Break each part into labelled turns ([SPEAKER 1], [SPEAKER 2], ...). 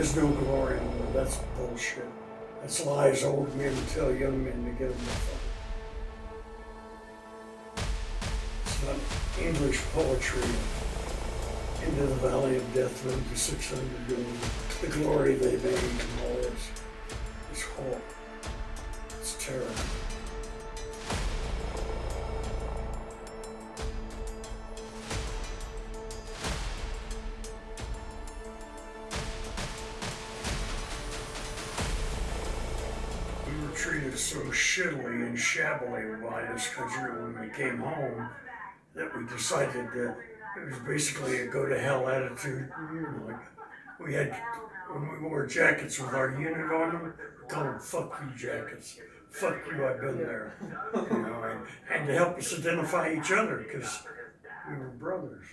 [SPEAKER 1] is no glory in war. That's bullshit. That's lies old men tell young men to get them to fight. It's not English poetry. Into the valley of death, run to 600 going. The glory they made and all this. It's horrible. It's terrible. We were treated so shittily and shabbily by this country when we came home that we decided that it was basically a go-to-hell attitude. Like we had, when we wore jackets with our unit on them, we called them "fuck you" jackets. Fuck you, I've been there. And to help us identify each other because we were brothers.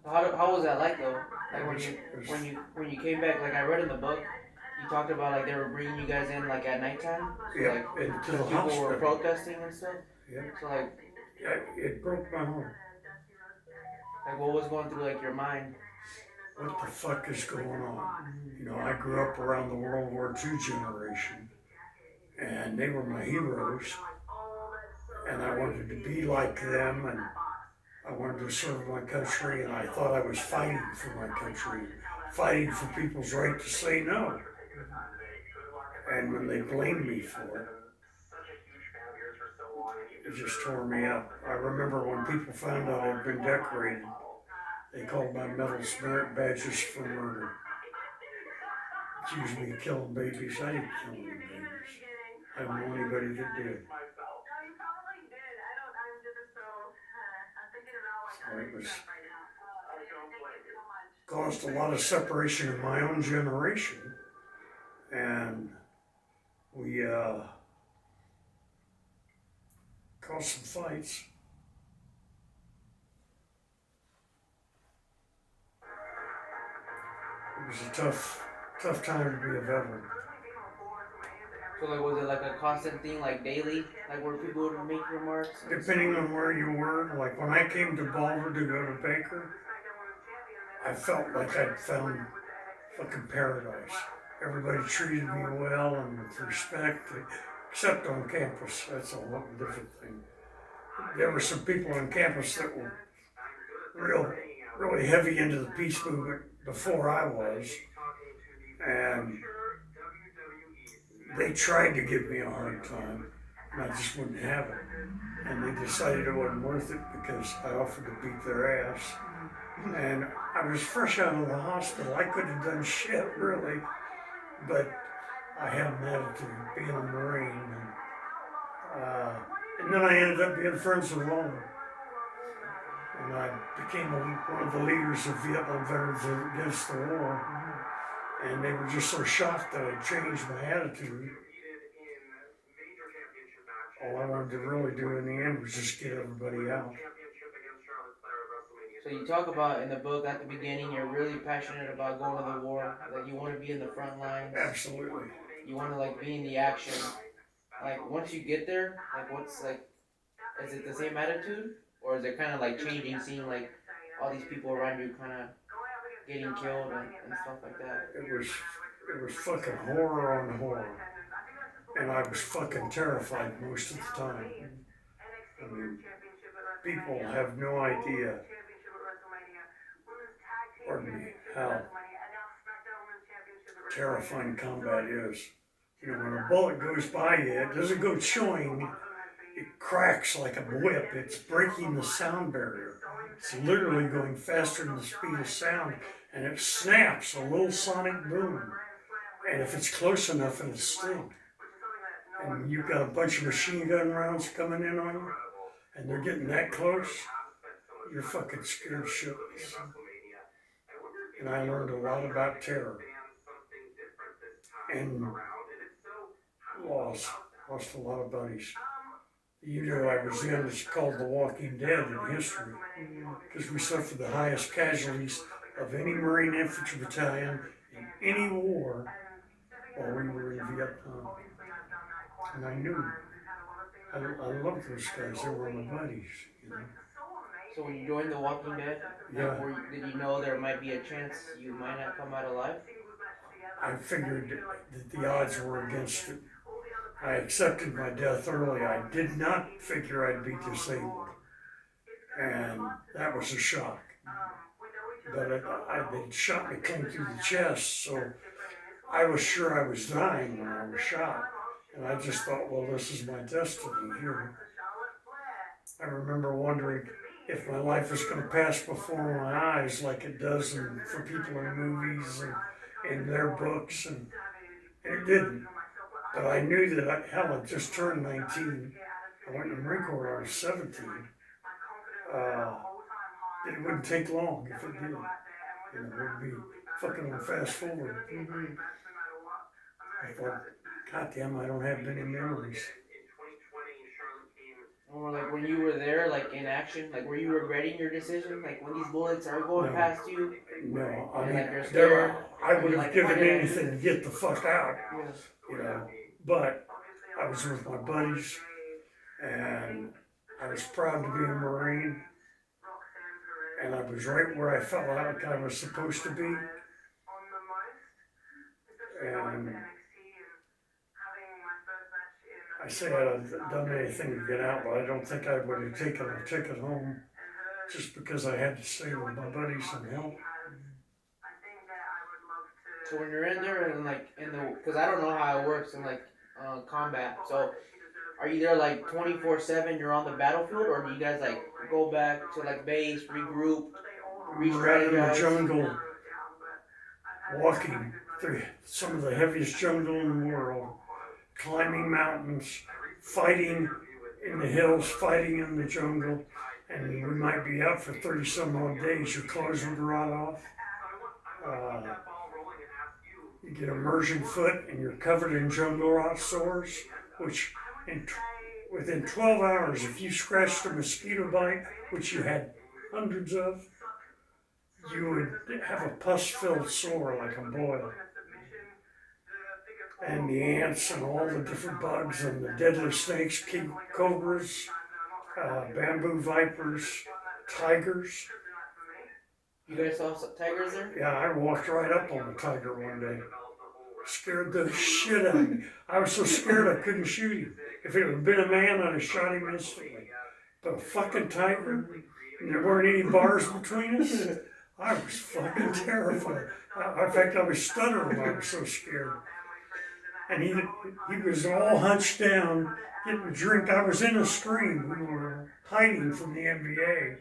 [SPEAKER 2] How was that like though? Like when you came back, like I read in the book, you talked about like they were bringing you guys in like at nighttime. So,
[SPEAKER 1] Yeah,
[SPEAKER 2] like
[SPEAKER 1] and to the
[SPEAKER 2] people
[SPEAKER 1] hospital.
[SPEAKER 2] were protesting and stuff.
[SPEAKER 1] Yeah.
[SPEAKER 2] So like,
[SPEAKER 1] It broke my heart.
[SPEAKER 2] like what was going through like your mind?
[SPEAKER 1] What the fuck is going on? You know, I grew up around the World War II generation, and they were my heroes, and I wanted to be like them, and I wanted to serve my country, and I thought I was fighting for my country, fighting for people's right to say no. And when they blamed me for it, it just tore me up. I remember when people found out I'd been decorated, they called my medals merit badges for murder. Accused me of killing babies. I didn't kill any babies. I don't know anybody that did. So it was caused a lot of separation in my own generation, and we caused some fights. It was a tough time to be a veteran.
[SPEAKER 2] So like was it like a constant thing, like daily, like where people would make remarks?
[SPEAKER 1] Depending on where you were, like when I came to Boulder to go to Baker, I felt like I'd found fucking paradise. Everybody treated me well and with respect, except on campus. That's a whole different thing. There were some people on campus that were really heavy into the peace movement before I was, and they tried to give me a hard time, and I just wouldn't have it. And they decided it wasn't worth it because I offered to beat their ass. And I was fresh out of the hospital. I couldn't have done shit, really. But I had an attitude, being a Marine. And then I ended up being friends with Lone. And I became one of the leaders of Vietnam Veterans Against the War. And they were just so shocked that I changed my attitude. All I wanted to really do in the end was just get everybody out.
[SPEAKER 2] So you talk about in the book at the beginning, you're really passionate about going to the war. Like you want to be in the front lines.
[SPEAKER 1] Absolutely.
[SPEAKER 2] You want to like be in the action. Like once you get there, like what's like, is it the same attitude? Or is it kind of like changing, seeing like all these people around you kind of getting killed and stuff like that?
[SPEAKER 1] It was fucking horror on horror. And I was fucking terrified most of the time. I mean, people have no idea, pardon me, how terrifying combat is. You know, when a bullet goes by you, it doesn't go chewing, it cracks like a whip. It's breaking the sound barrier. It's literally going faster than the speed of sound, and it snaps, a little sonic boom. And if it's close enough, it'll sting. And you've got a bunch of machine gun rounds coming in on you, and they're getting that close, you're fucking scared shitless. And I learned a lot about terror. And lost a lot of buddies. You know, I was in, it's called The Walking Dead in history, because we suffered the highest casualties of any Marine infantry battalion in any war while we were in Vietnam. And I knew, I loved those guys, they were my buddies, you know.
[SPEAKER 2] So when you joined The Walking Dead,
[SPEAKER 1] yeah.
[SPEAKER 2] Did you know there might be a chance you might not come out alive?
[SPEAKER 1] I figured that the odds were against it. I accepted my death early. I did not figure I'd be disabled, and that was a shock. But they shot me clean through the chest, so I was sure I was dying when I was shot. And I just thought, well, this is my destiny here. I remember wondering if my life was going to pass before my eyes like it does for people in movies and in their books, and it didn't. But I knew that I just turned 19. I went in the Marine Corps when I was 17. It wouldn't take long if it did. It would be fucking fast forward.
[SPEAKER 2] Mm-hmm.
[SPEAKER 1] I thought, God damn, I don't have many memories.
[SPEAKER 2] Or like when you were there, like in action, like were you regretting your decision? Like when these bullets are going past you?
[SPEAKER 1] No, I mean,
[SPEAKER 2] like you're scared,
[SPEAKER 1] I would have
[SPEAKER 2] like,
[SPEAKER 1] given anything to get the fuck out,
[SPEAKER 2] Yeah.
[SPEAKER 1] But I was with my buddies, and I was proud to be a Marine, and I was right where I felt like I was supposed to be, and I say I'd have done anything to get out, but I don't think I would have taken a ticket home just because I had to stay with my buddies and help.
[SPEAKER 2] So when you're in there and like because I don't know how it works in like combat. So are you there like 24/7? You're on the battlefield, or do you guys like go back to like base, regroup,
[SPEAKER 1] We're out in the
[SPEAKER 2] re-strategize?
[SPEAKER 1] jungle, walking through some of the heaviest jungle in the world, climbing mountains, fighting in the hills, fighting in the jungle, and we might be out for 30 some odd days. Your clothes would rot off. You get immersion foot and you're covered in jungle rot sores, which within 12 hours, if you scratched a mosquito bite, which you had hundreds of, you would have a pus-filled sore like a boil. And the ants and all the different bugs and the deadly snakes, king cobras, bamboo vipers, tigers.
[SPEAKER 2] You guys saw some tigers there?
[SPEAKER 1] Yeah, I walked right up on a tiger one day. Scared the shit out of me. I was so scared I couldn't shoot him. If it had been a man, I'd have shot him instantly. But a fucking tiger, and there weren't any bars between us, I was fucking terrified. In fact, I was stuttering. I was so scared. And he was all hunched down, getting a drink. I was in a stream. We were hiding from the NBA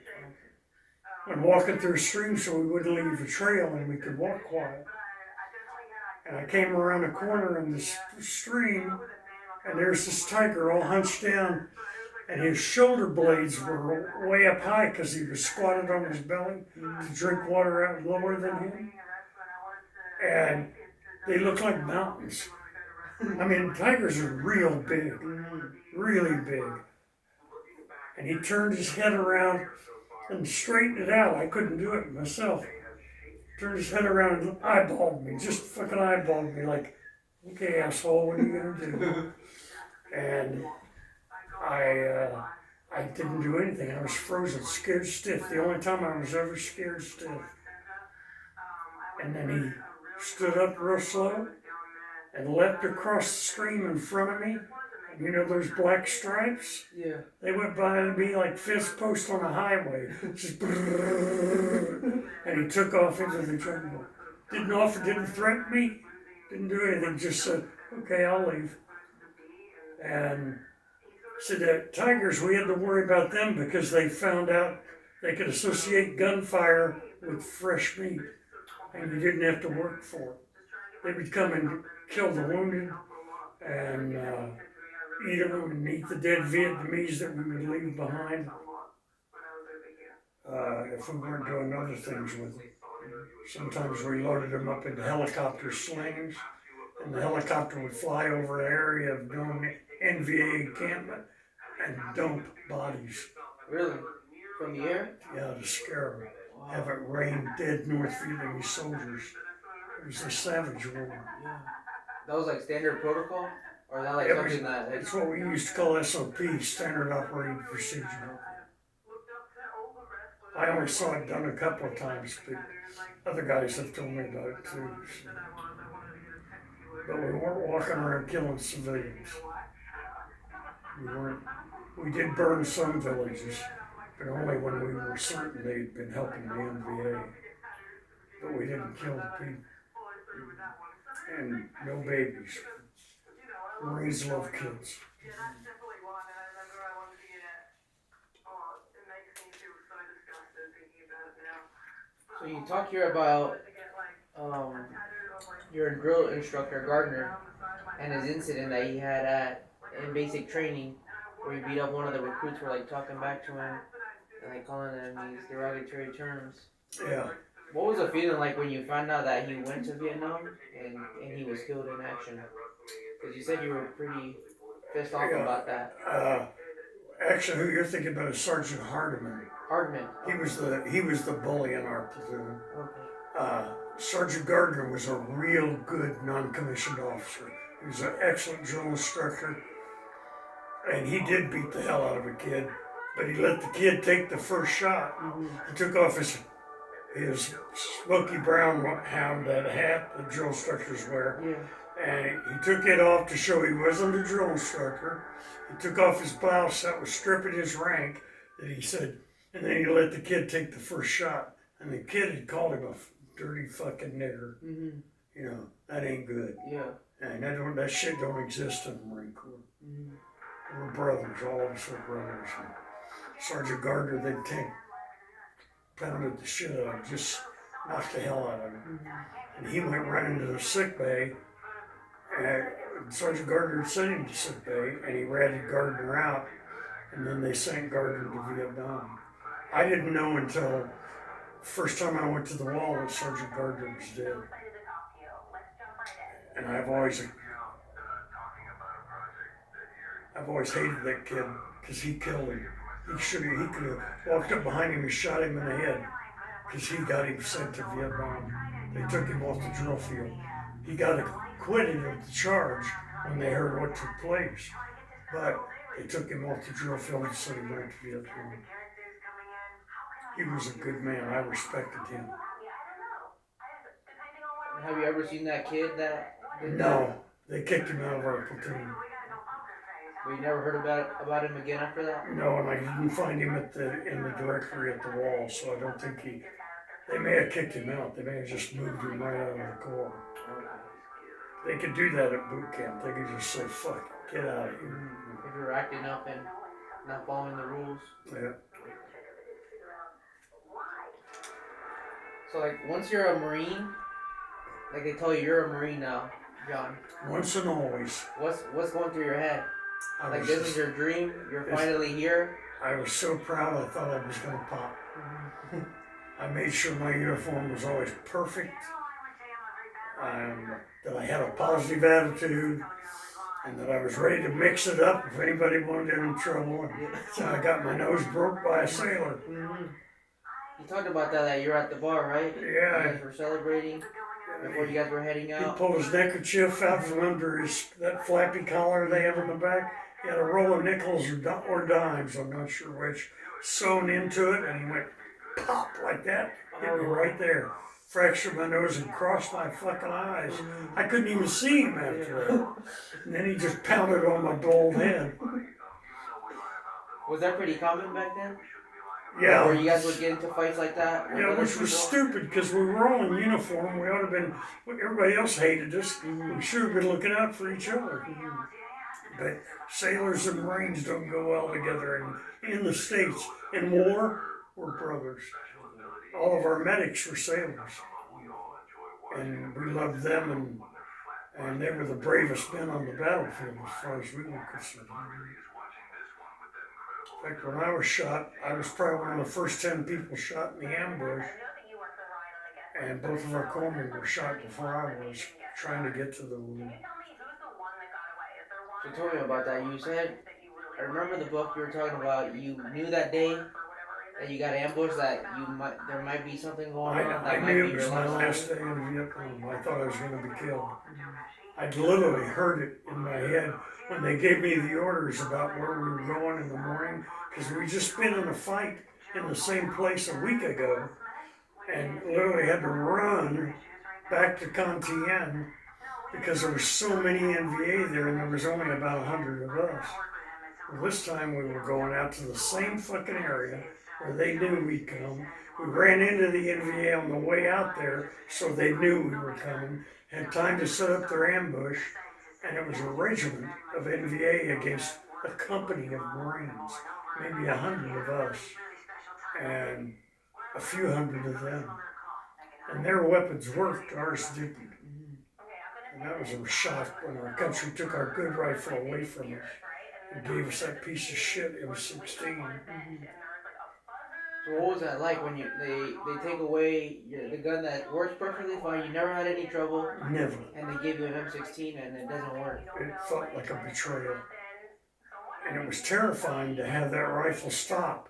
[SPEAKER 1] and walking through a stream so we wouldn't leave a trail and we could walk quiet. And I came around a corner in this stream, and there's this tiger all hunched down, and his shoulder blades were way up high because he was squatted on his belly to drink water out lower than him. And they looked like mountains. I mean, tigers are real big, really big. And he turned his head around and straightened it out. I couldn't do it myself. Turned his head around and eyeballed me, just fucking eyeballed me like, okay, asshole, what are you gonna do? And I didn't do anything. I was frozen, scared stiff. The only time I was ever scared stiff. And then he stood up real slow and leapt across the stream in front of me. And you know those black stripes?
[SPEAKER 2] Yeah.
[SPEAKER 1] They went by me like fist posts on a highway. Just and he took off into the jungle. Didn't threaten me, didn't do anything, just said, okay, I'll leave. And so the tigers, we had to worry about them because they found out they could associate gunfire with fresh meat, and you didn't have to work for it. They would come and kill the wounded and eat them and eat the dead Vietnamese that we would leave behind if we weren't doing other things with them. Sometimes we loaded them up into helicopter slings, and the helicopter would fly over an area of known NVA encampment and dump bodies.
[SPEAKER 2] Really? From the air?
[SPEAKER 1] Yeah, to scare them. Have it rain dead North Vietnamese soldiers. It was a savage war.
[SPEAKER 2] Yeah. That was like standard protocol? Or is that like something that...
[SPEAKER 1] It's what we used to call SOP, Standard Operating Procedure. I only saw it done a couple of times, but other guys have told me about it too. So. but we weren't walking around killing civilians. We weren't. We did burn some villages, but only when we were certain they'd been helping the NVA. But we didn't kill the people. And no babies. Marines love kids.
[SPEAKER 2] So you talk here about your drill instructor Gardner and his incident that he had in basic training, where he beat up one of the recruits for like talking back to him and like calling him these derogatory terms.
[SPEAKER 1] Yeah.
[SPEAKER 2] What was the feeling like when you found out that he went to Vietnam and he was killed in action? Because you said you were pretty pissed off about that.
[SPEAKER 1] Actually, who you're thinking about is Sergeant Hardiman.
[SPEAKER 2] Hardman.
[SPEAKER 1] He was the bully in our platoon.
[SPEAKER 2] Okay.
[SPEAKER 1] Sergeant Gardner was a real good non-commissioned officer. He was an excellent drill instructor, and he did beat the hell out of a kid. But he let the kid take the first shot. He took off his smoky brown hound, that hat the drill instructors wear.
[SPEAKER 2] Yeah.
[SPEAKER 1] And he took it off to show he wasn't a drill instructor. He took off his blouse that was stripping his rank, that he said, and then he let the kid take the first shot. And the kid had called him a dirty fucking nigger.
[SPEAKER 2] Mm-hmm.
[SPEAKER 1] You know, that ain't good.
[SPEAKER 2] Yeah.
[SPEAKER 1] And that shit don't exist in the Marine Corps.
[SPEAKER 2] Mm-hmm.
[SPEAKER 1] We're brothers, all of us are brothers. And Sergeant Gardner, they pounded the shit out of him, just knocked the hell out of him.
[SPEAKER 2] Mm-hmm.
[SPEAKER 1] And he went right into the sick bay. And Sergeant Gardner had sent him to sick bay, and he ratted Gardner out, and then they sent Gardner to Vietnam. I didn't know until first time I went to the wall that Sergeant Gardner was dead. And I've always hated that kid because he killed him. He could have walked up behind him and shot him in the head because he got him sent to Vietnam. They took him off the drill field. He got acquitted of the charge when they heard what took place, but they took him off the drill field and said he went to Vietnam. He was a good man. I respected him.
[SPEAKER 2] Have you ever seen that kid that?
[SPEAKER 1] No, they kicked him out of our platoon.
[SPEAKER 2] But you never heard about him again after that?
[SPEAKER 1] No, and I didn't find him in the directory at the wall, so I don't think they may have kicked him out. They may have just moved him right out of the Corps. They could do that at boot camp. They could just say, fuck it, get out of here.
[SPEAKER 2] If you're acting up and not following the rules.
[SPEAKER 1] Yeah.
[SPEAKER 2] So like once you're a Marine, like they tell you you're a Marine now, John.
[SPEAKER 1] Once and always.
[SPEAKER 2] What's going through your head? Like this is your dream. You're finally here.
[SPEAKER 1] I was so proud. I thought I was gonna pop. I made sure my uniform was always perfect. That I had a positive attitude, and that I was ready to mix it up if anybody wanted any trouble. And so I got my nose broke by a sailor.
[SPEAKER 2] Mm-hmm. You talked about that you're at the bar, right?
[SPEAKER 1] Yeah.
[SPEAKER 2] You guys were celebrating before you guys were heading out.
[SPEAKER 1] He pulled his neckerchief out from under that flappy collar they have in the back. He had a roll of nickels or dimes, I'm not sure which, sewn into it, and he went pop like that, hit me right there. Fractured my nose and crossed my fucking eyes. I couldn't even see him after that. And then he just pounded on my bald head.
[SPEAKER 2] Was that pretty common back then?
[SPEAKER 1] Yeah.
[SPEAKER 2] Where you guys would get into fights like that?
[SPEAKER 1] Yeah, which was stupid because we were all in uniform. We ought to have been, everybody else hated us. We should have been looking out for each other. But sailors and Marines don't go well together in the States. In war, we're brothers. All of our medics were sailors. And we loved them, and they were the bravest men on the battlefield as far as we were concerned. In fact, when I was shot, I was probably one of the first 10 people shot in the ambush. And both of our corpsmen were shot before I was, trying to get to the wound.
[SPEAKER 2] So tell me about that. You said, I remember the book you were talking about, you knew that day that you got ambushed, that there might be something going on.
[SPEAKER 1] I knew it was my last day in Vietnam. I thought I was going to be killed. I'd literally heard it in my head when they gave me the orders about where we were going in the morning, because we'd just been in a fight in the same place a week ago, and literally had to run back to Con Tien because there were so many NVA there and there was only about 100 of us. Well, this time we were going out to the same fucking area where they knew we'd come. We ran into the NVA on the way out there, so they knew we were coming, had time to set up their ambush, and it was a regiment of NVA against a company of Marines, maybe 100 of us, and a few hundred of them. And their weapons worked, ours didn't. And that was a shock when our country took our good rifle away from us and gave us that piece of shit. It was 16.
[SPEAKER 2] So what was that like when they take away the gun that works perfectly fine? You never had any trouble.
[SPEAKER 1] Never.
[SPEAKER 2] And they give you an M16 and it doesn't work.
[SPEAKER 1] It felt like a betrayal. And it was terrifying to have that rifle stop.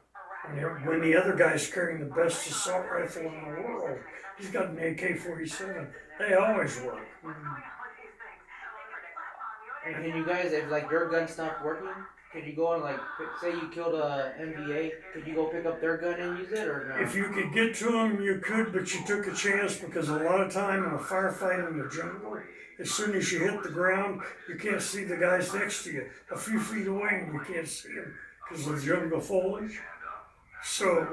[SPEAKER 1] When the other guy's carrying the best assault rifle in the world, he's got an AK-47. They always work.
[SPEAKER 2] And can you guys, if like your gun stopped working, could you go and like, say you killed a MVA, could you go pick up their gun and use it or no?
[SPEAKER 1] If you could get to them, you could, but you took a chance because a lot of time in a firefight in the jungle, as soon as you hit the ground, you can't see the guys next to you. A few feet away and you can't see them because of the jungle foliage. So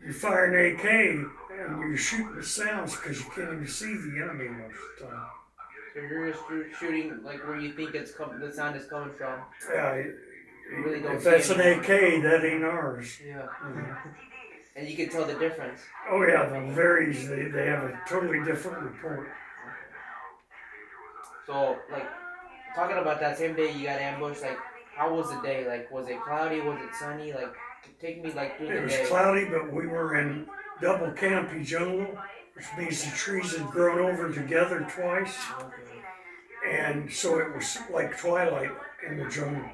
[SPEAKER 1] you fire an AK and you shoot the sounds because you can't even see the enemy most of the time.
[SPEAKER 2] So you're just shooting like where you think the sound is coming from.
[SPEAKER 1] Yeah,
[SPEAKER 2] You really don't
[SPEAKER 1] if
[SPEAKER 2] see
[SPEAKER 1] that's an
[SPEAKER 2] anything.
[SPEAKER 1] AK, that ain't ours.
[SPEAKER 2] Yeah. And you can tell the difference.
[SPEAKER 1] Oh yeah, the varies. They have a totally different report.
[SPEAKER 2] So like talking about that same day you got ambushed, like how was the day? Like was it cloudy? Was it sunny? Like take me like through the day.
[SPEAKER 1] It was cloudy, but we were in double canopy jungle, which means the trees had grown over together twice. And so it was like twilight in the jungle.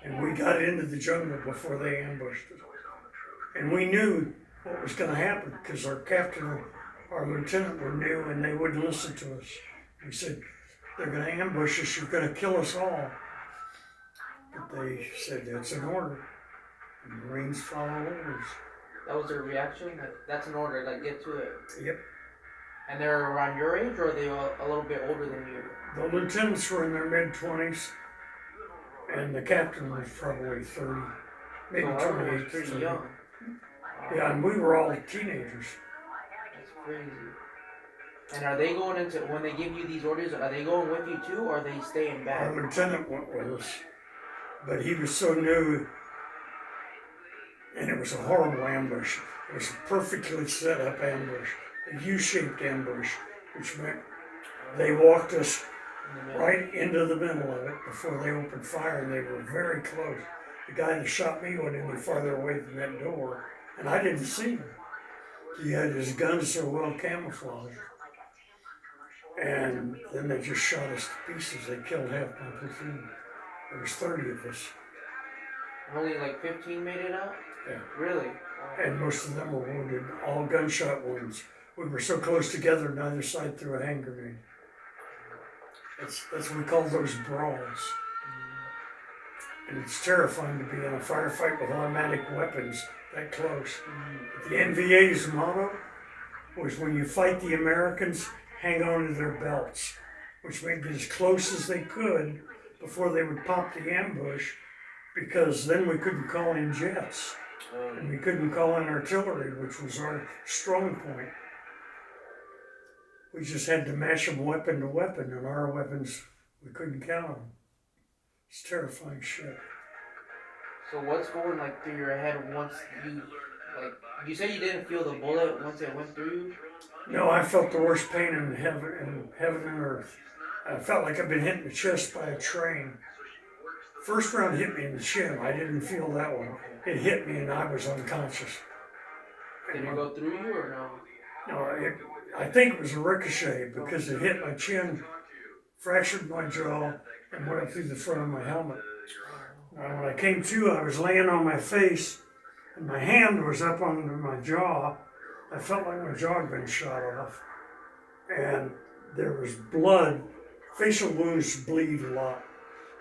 [SPEAKER 1] And we got into the jungle before they ambushed us. And we knew what was going to happen because our captain, our lieutenant were new and they wouldn't listen to us. We said, they're going to ambush us, you're going to kill us all. But they said, that's an order. And the Marines follow orders.
[SPEAKER 2] That was their reaction? Like, that's an order, like get to it.
[SPEAKER 1] Yep.
[SPEAKER 2] And they're around your age or are they a little bit older than you?
[SPEAKER 1] The lieutenants were in their mid-20s, and the captain was probably 30, maybe
[SPEAKER 2] So
[SPEAKER 1] 28,
[SPEAKER 2] pretty
[SPEAKER 1] 30.
[SPEAKER 2] young.
[SPEAKER 1] Yeah, and we were all teenagers.
[SPEAKER 2] That's crazy. And are they going into, when they give you these orders, are they going with you too or are they staying back?
[SPEAKER 1] Our lieutenant went with us, but he was so new, and it was a horrible ambush. It was a perfectly set up ambush, a U-shaped ambush, which meant they walked us right into the middle of it before they opened fire, and they were very close. The guy that shot me went any farther away than that door, and I didn't see him. He had his gun so well camouflaged. And then they just shot us to pieces. They killed half my platoon. There was 30 of us.
[SPEAKER 2] Only like 15 made it out?
[SPEAKER 1] Yeah.
[SPEAKER 2] Really?
[SPEAKER 1] And most of them were wounded, all gunshot wounds. We were so close together, neither side threw a hand grenade. That's what we call those brawls. And it's terrifying to be in a firefight with automatic weapons that close. But the NVA's motto was when you fight the Americans, hang on to their belts, which made it as close as they could before they would pop the ambush, because then we couldn't call in jets. And we couldn't call in artillery, which was our strong point. We just had to match them weapon to weapon, and our weapons, we couldn't count them. It's terrifying shit.
[SPEAKER 2] So what's going like through your head once you, like, you said you didn't feel the bullet once it went through you?
[SPEAKER 1] No, I felt the worst pain in heaven and earth. I felt like I'd been hit in the chest by a train. First round hit me in the chin. I didn't feel that one. It hit me and I was unconscious.
[SPEAKER 2] Did it go through you or no?
[SPEAKER 1] No, I think it was a ricochet because it hit my chin, fractured my jaw, and went up through the front of my helmet. When I came to, I was laying on my face, and my hand was up under my jaw. I felt like my jaw had been shot off. And there was blood. Facial wounds bleed a lot.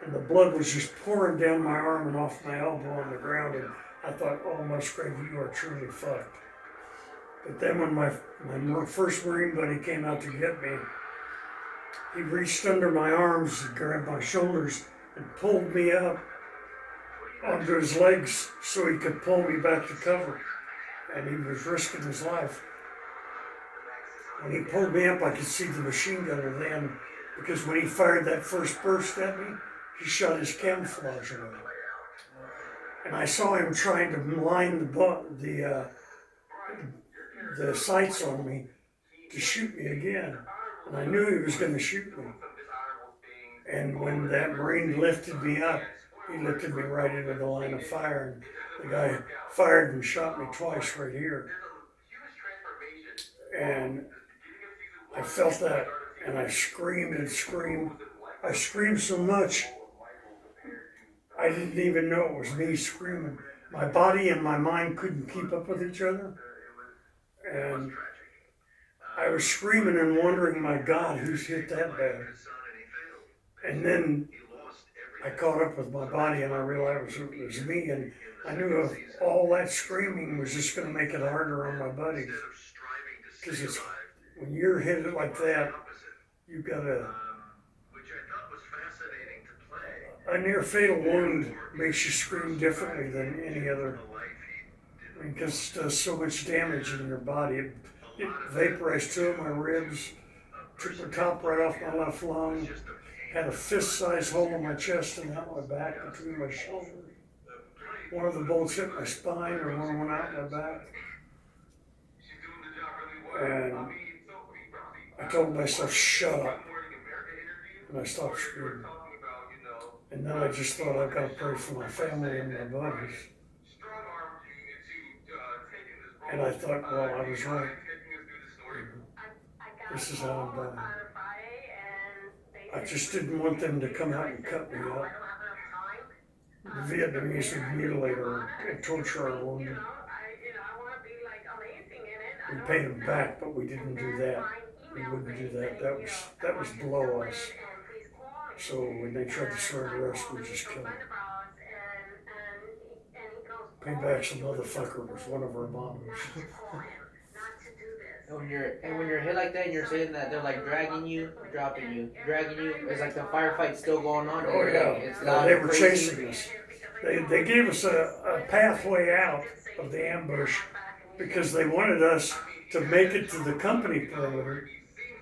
[SPEAKER 1] And the blood was just pouring down my arm and off my elbow on the ground. And I thought, oh, Musgrave, you are truly fucked. But then when my first Marine buddy came out to get me, He reached under my arms and grabbed my shoulders and pulled me up onto his legs so he could pull me back to cover. And he was risking his life. When he pulled me up, I could see the machine gunner then, because when he fired that first burst at me, he shot his camouflage away. And I saw him trying to line the sights on me to shoot me again. And I knew he was going to shoot me. And when that Marine lifted me up, he lifted me right into the line of fire. And the guy fired and shot me twice right here. And I felt that, and I screamed and screamed. I screamed so much, I didn't even know it was me screaming. My body and my mind couldn't keep up with each other. And I was screaming and wondering, my God, who's hit that bad? And then I caught up with my body and I realized it was me. And I knew if all that screaming was just going to make it harder on my buddies. Because it's when you're hit like that, you've got a near fatal wound makes you scream differently than any other. I mean, because it does so much damage in your body. It vaporized 2 of my ribs, took the top right off my left lung, had a fist-sized hole in my chest and out my back between my shoulders. One of the bolts hit my spine, or one went out my back. And I told myself, shut up. And I stopped screaming. And then I just thought, I've got to pray for my family and my buddies. And I thought, well, I was right. This is how I'm dying. I just didn't want them to come out and cut me up. The Vietnamese would mutilate or torture our wounded. We paid them back, but we didn't do that. We wouldn't do that. That was below us. So when they tried to surrender us, we just killed them. Payback's a motherfucker was one of our bombers.
[SPEAKER 2] And when you're hit like that, and you're saying that they're like dragging you, dropping you, dragging you, it's like the firefight still going on.
[SPEAKER 1] Oh yeah,
[SPEAKER 2] it's
[SPEAKER 1] they were chasing us. They gave us a pathway out of the ambush because they wanted us to make it to the company perimeter,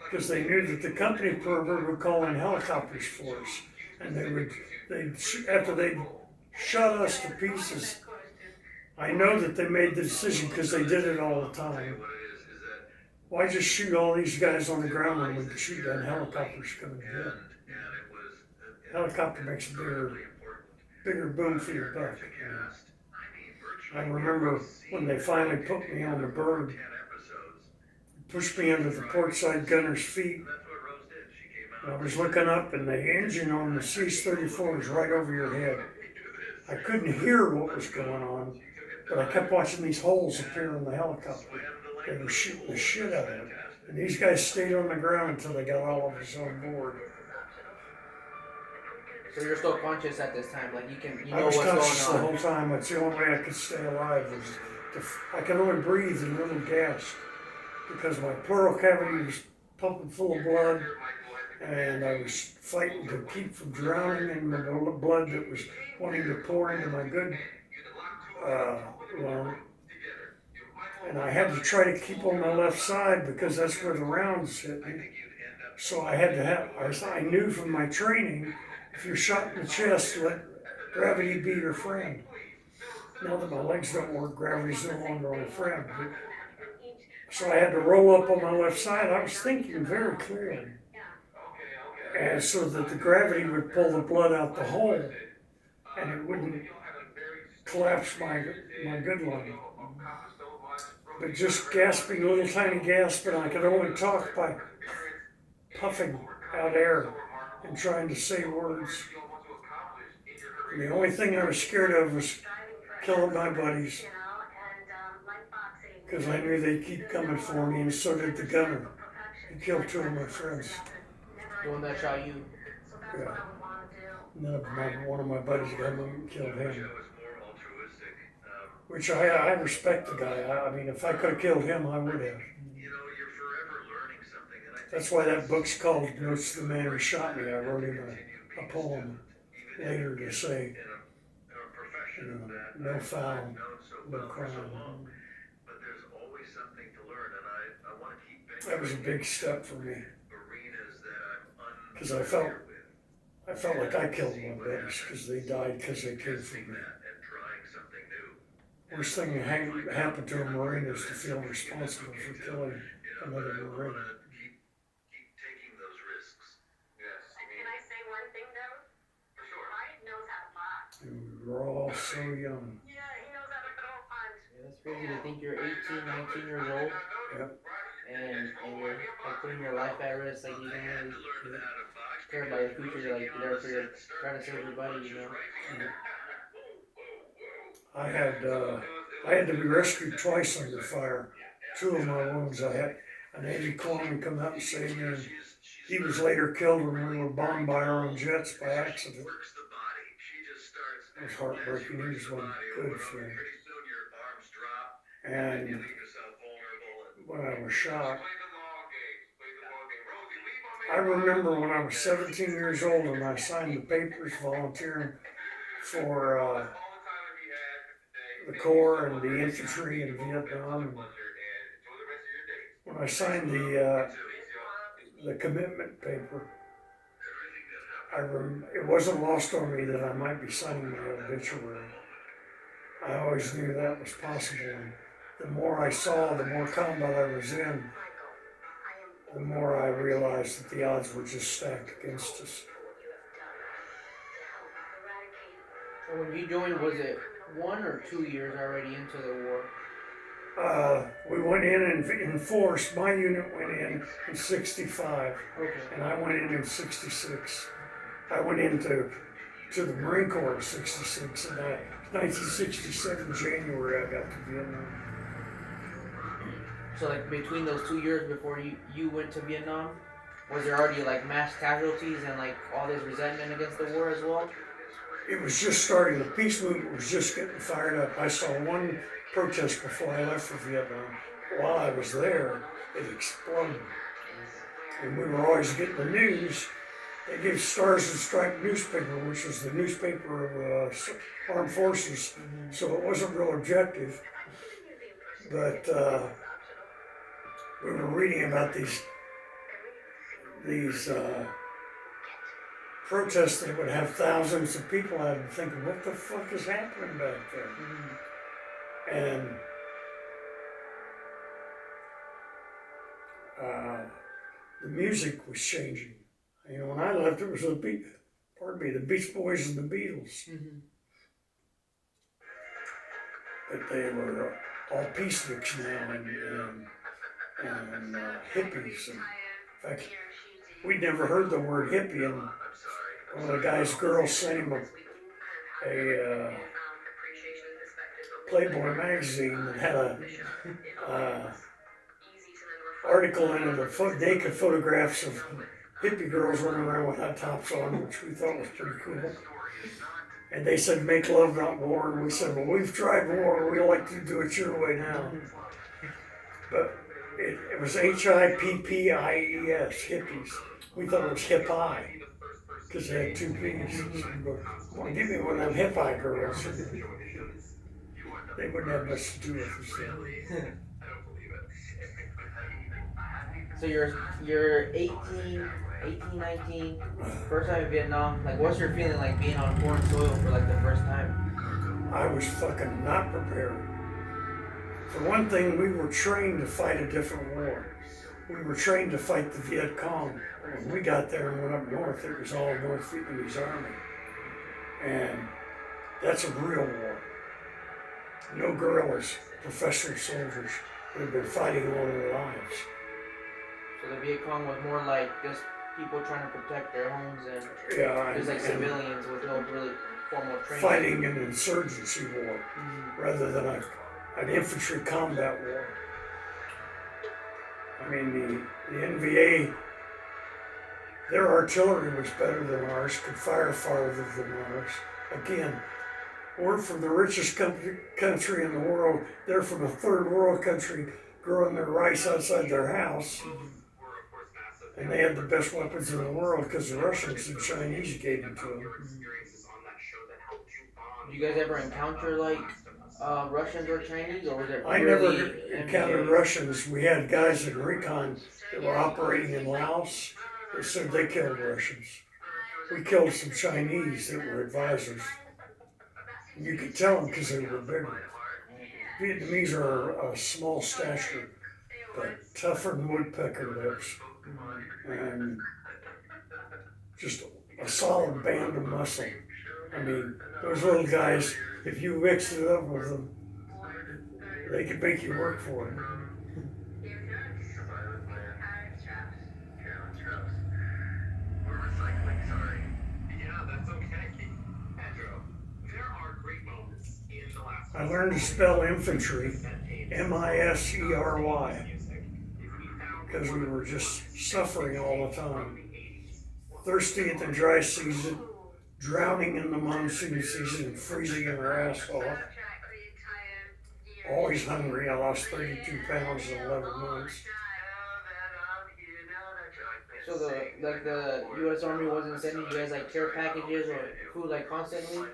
[SPEAKER 1] because they knew that the company perimeter would call in helicopters for us, and after they shot us to pieces. I know that they made the decision because they did it all the time. Why just shoot all these guys on the ground when we could shoot down helicopters coming in? Helicopter makes a bigger boom for your buck. I remember when they finally put me on the bird, pushed me under the port side gunner's feet. I was looking up and the engine on the C-34 was right over your head. I couldn't hear what was going on, but I kept watching these holes appear in the helicopter. They were shooting the shit out of it. And these guys stayed on the ground until they got all of us on board.
[SPEAKER 2] So you're still conscious at this time, like you know
[SPEAKER 1] I was
[SPEAKER 2] what's going
[SPEAKER 1] conscious
[SPEAKER 2] on.
[SPEAKER 1] the whole time. That's the only way I could stay alive. I could only breathe in little gasps because my pleural cavity was pumping full of blood, and I was fighting to keep from drowning in the blood that was wanting to pour into my good lung. And I had to try to keep on my left side because that's where the rounds hit me. So I had to I knew from my training, if you're shot in the chest, let gravity be your friend. Now that my legs don't work, gravity's no longer my friend. So I had to roll up on my left side. I was thinking very clearly. And so that the gravity would pull the blood out the hole and it wouldn't collapse my good lung. But just gasping, little tiny gasp, and I could only talk by puffing out air and trying to say words. And the only thing I was scared of was killing my buddies, because I knew they'd keep coming for me, and so did the gunner. He killed 2 of my friends.
[SPEAKER 2] The one that shot you?
[SPEAKER 1] Yeah. And then one of my buddies got him and killed him. Which I respect the guy. I mean, if I could have killed him, I would have. That's why that book's called Notes to the Man Who Shot Me. I wrote him a poem later to say, you know, no foul, no crime. That was a big step for me, because I felt like I killed my buddies because they died because they came from me. Worst thing that happened to a Marine is to feel responsible for killing another Marine. And we were all so young.
[SPEAKER 2] Yeah, that's crazy to think you're 18, 19 years old.
[SPEAKER 1] Yep.
[SPEAKER 2] And you're like putting your life at risk, like you don't really care about your future, you're like there for your, trying to save your buddy, you know.
[SPEAKER 1] I had to be rescued twice under fire. 2 of my wounds, I had an Navy corpsman come out and save me, and he was later killed when we were bombed by our own jets by accident. It was heartbreaking. He was one good friend. And when I was shot, I remember when I was 17 years old and I signed the papers volunteering for the Corps and the infantry in Vietnam. And when I signed the commitment paper, it wasn't lost on me that I might be signing my obituary. I always knew that was possible. And the more I saw, the more combat I was in, the more I realized that the odds were just stacked against us.
[SPEAKER 2] So when you joined, was it 1 or 2 years already into the war?
[SPEAKER 1] We went in force. My unit went in 65,
[SPEAKER 2] okay.
[SPEAKER 1] And I went in 66. I went into the Marine Corps in 66, and 1967 January I got to Vietnam.
[SPEAKER 2] So like between those 2 years before you went to Vietnam, was there already like mass casualties and like all this resentment against the war as well?
[SPEAKER 1] It was just starting. The peace movement was just getting fired up. I saw one protest before I left for Vietnam. While I was there, it exploded. And we were always getting the news. They gave Stars and Stripes newspaper, which was the newspaper of armed forces, so it wasn't real objective. But we were reading about these protests that would have thousands of people out and thinking, what the fuck is happening back there? And the music was changing. You know, when I left, it was the Beach Boys and the Beatles. But they were all peaceniks now and hippies. And in fact, we'd never heard the word hippie, and one of the guy's girls sent him a Playboy magazine that had a article in it of naked photographs of hippie girls running around with hot tops on, which we thought was pretty cool. And they said, make love, not war. And we said, well, we've tried war. We'd like to do it your way now. But it was H-I-P-P-I-E-S, hippies. We thought it was hip-I, because they had 2 P's. Well, give me one of them hip-I girls. They wouldn't have much to do with us.
[SPEAKER 2] So you're 18, 19, first time in Vietnam. Like, what's your feeling like being on foreign soil for like the first time?
[SPEAKER 1] I was fucking not prepared. For one thing, we were trained to fight a different war. We were trained to fight the VietCong. When we got there and went up north, it was all North Vietnamese Army. And that's a real war. No guerrillas, professional soldiers who had been fighting all their lives.
[SPEAKER 2] So the VietCong was more like just people trying to protect their homes and just like civilians with no really formal training.
[SPEAKER 1] Fighting an insurgency war rather than an infantry combat war. I mean, the NVA, their artillery was better than ours, could fire farther than ours. Again, we're from the richest country in the world. They're from a third world country growing their rice outside their house. And they had the best weapons in the world because the Russians and Chinese gave them to them.
[SPEAKER 2] Do you guys ever encounter like Russians or Chinese, or was it
[SPEAKER 1] I
[SPEAKER 2] purely
[SPEAKER 1] never encountered Russians. We had guys in recon that were operating in Laos that said they killed Russians. We killed some Chinese that were advisors. And you could tell them because they were bigger. Vietnamese are a small stature, but tougher than woodpecker lips. And just a solid band of muscle. I mean, those little guys, if you mixed it up with them, they could make you work for it. I learned to spell infantry, M-I-S-E-R-Y, because we were just suffering all the time. Thirsty at the dry season, drowning in the monsoon season, freezing our ass off. Always hungry. I lost 32 pounds in 11 months.
[SPEAKER 2] So the U.S. Army wasn't sending you guys like care packages or food like constantly?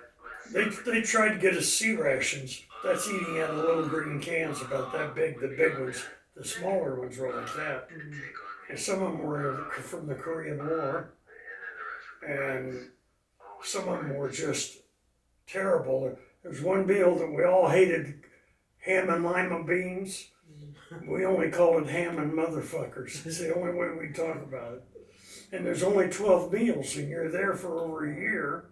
[SPEAKER 1] They tried to get us sea rations. That's eating out of little green cans about that big. The big ones, the smaller ones were like that. And some of them were from the Korean War. And some of them were just terrible. There was one meal that we all hated, ham and lima beans. We only called it ham and motherfuckers. It's the only way we talk about it. And there's only 12 meals and you're there for over a year.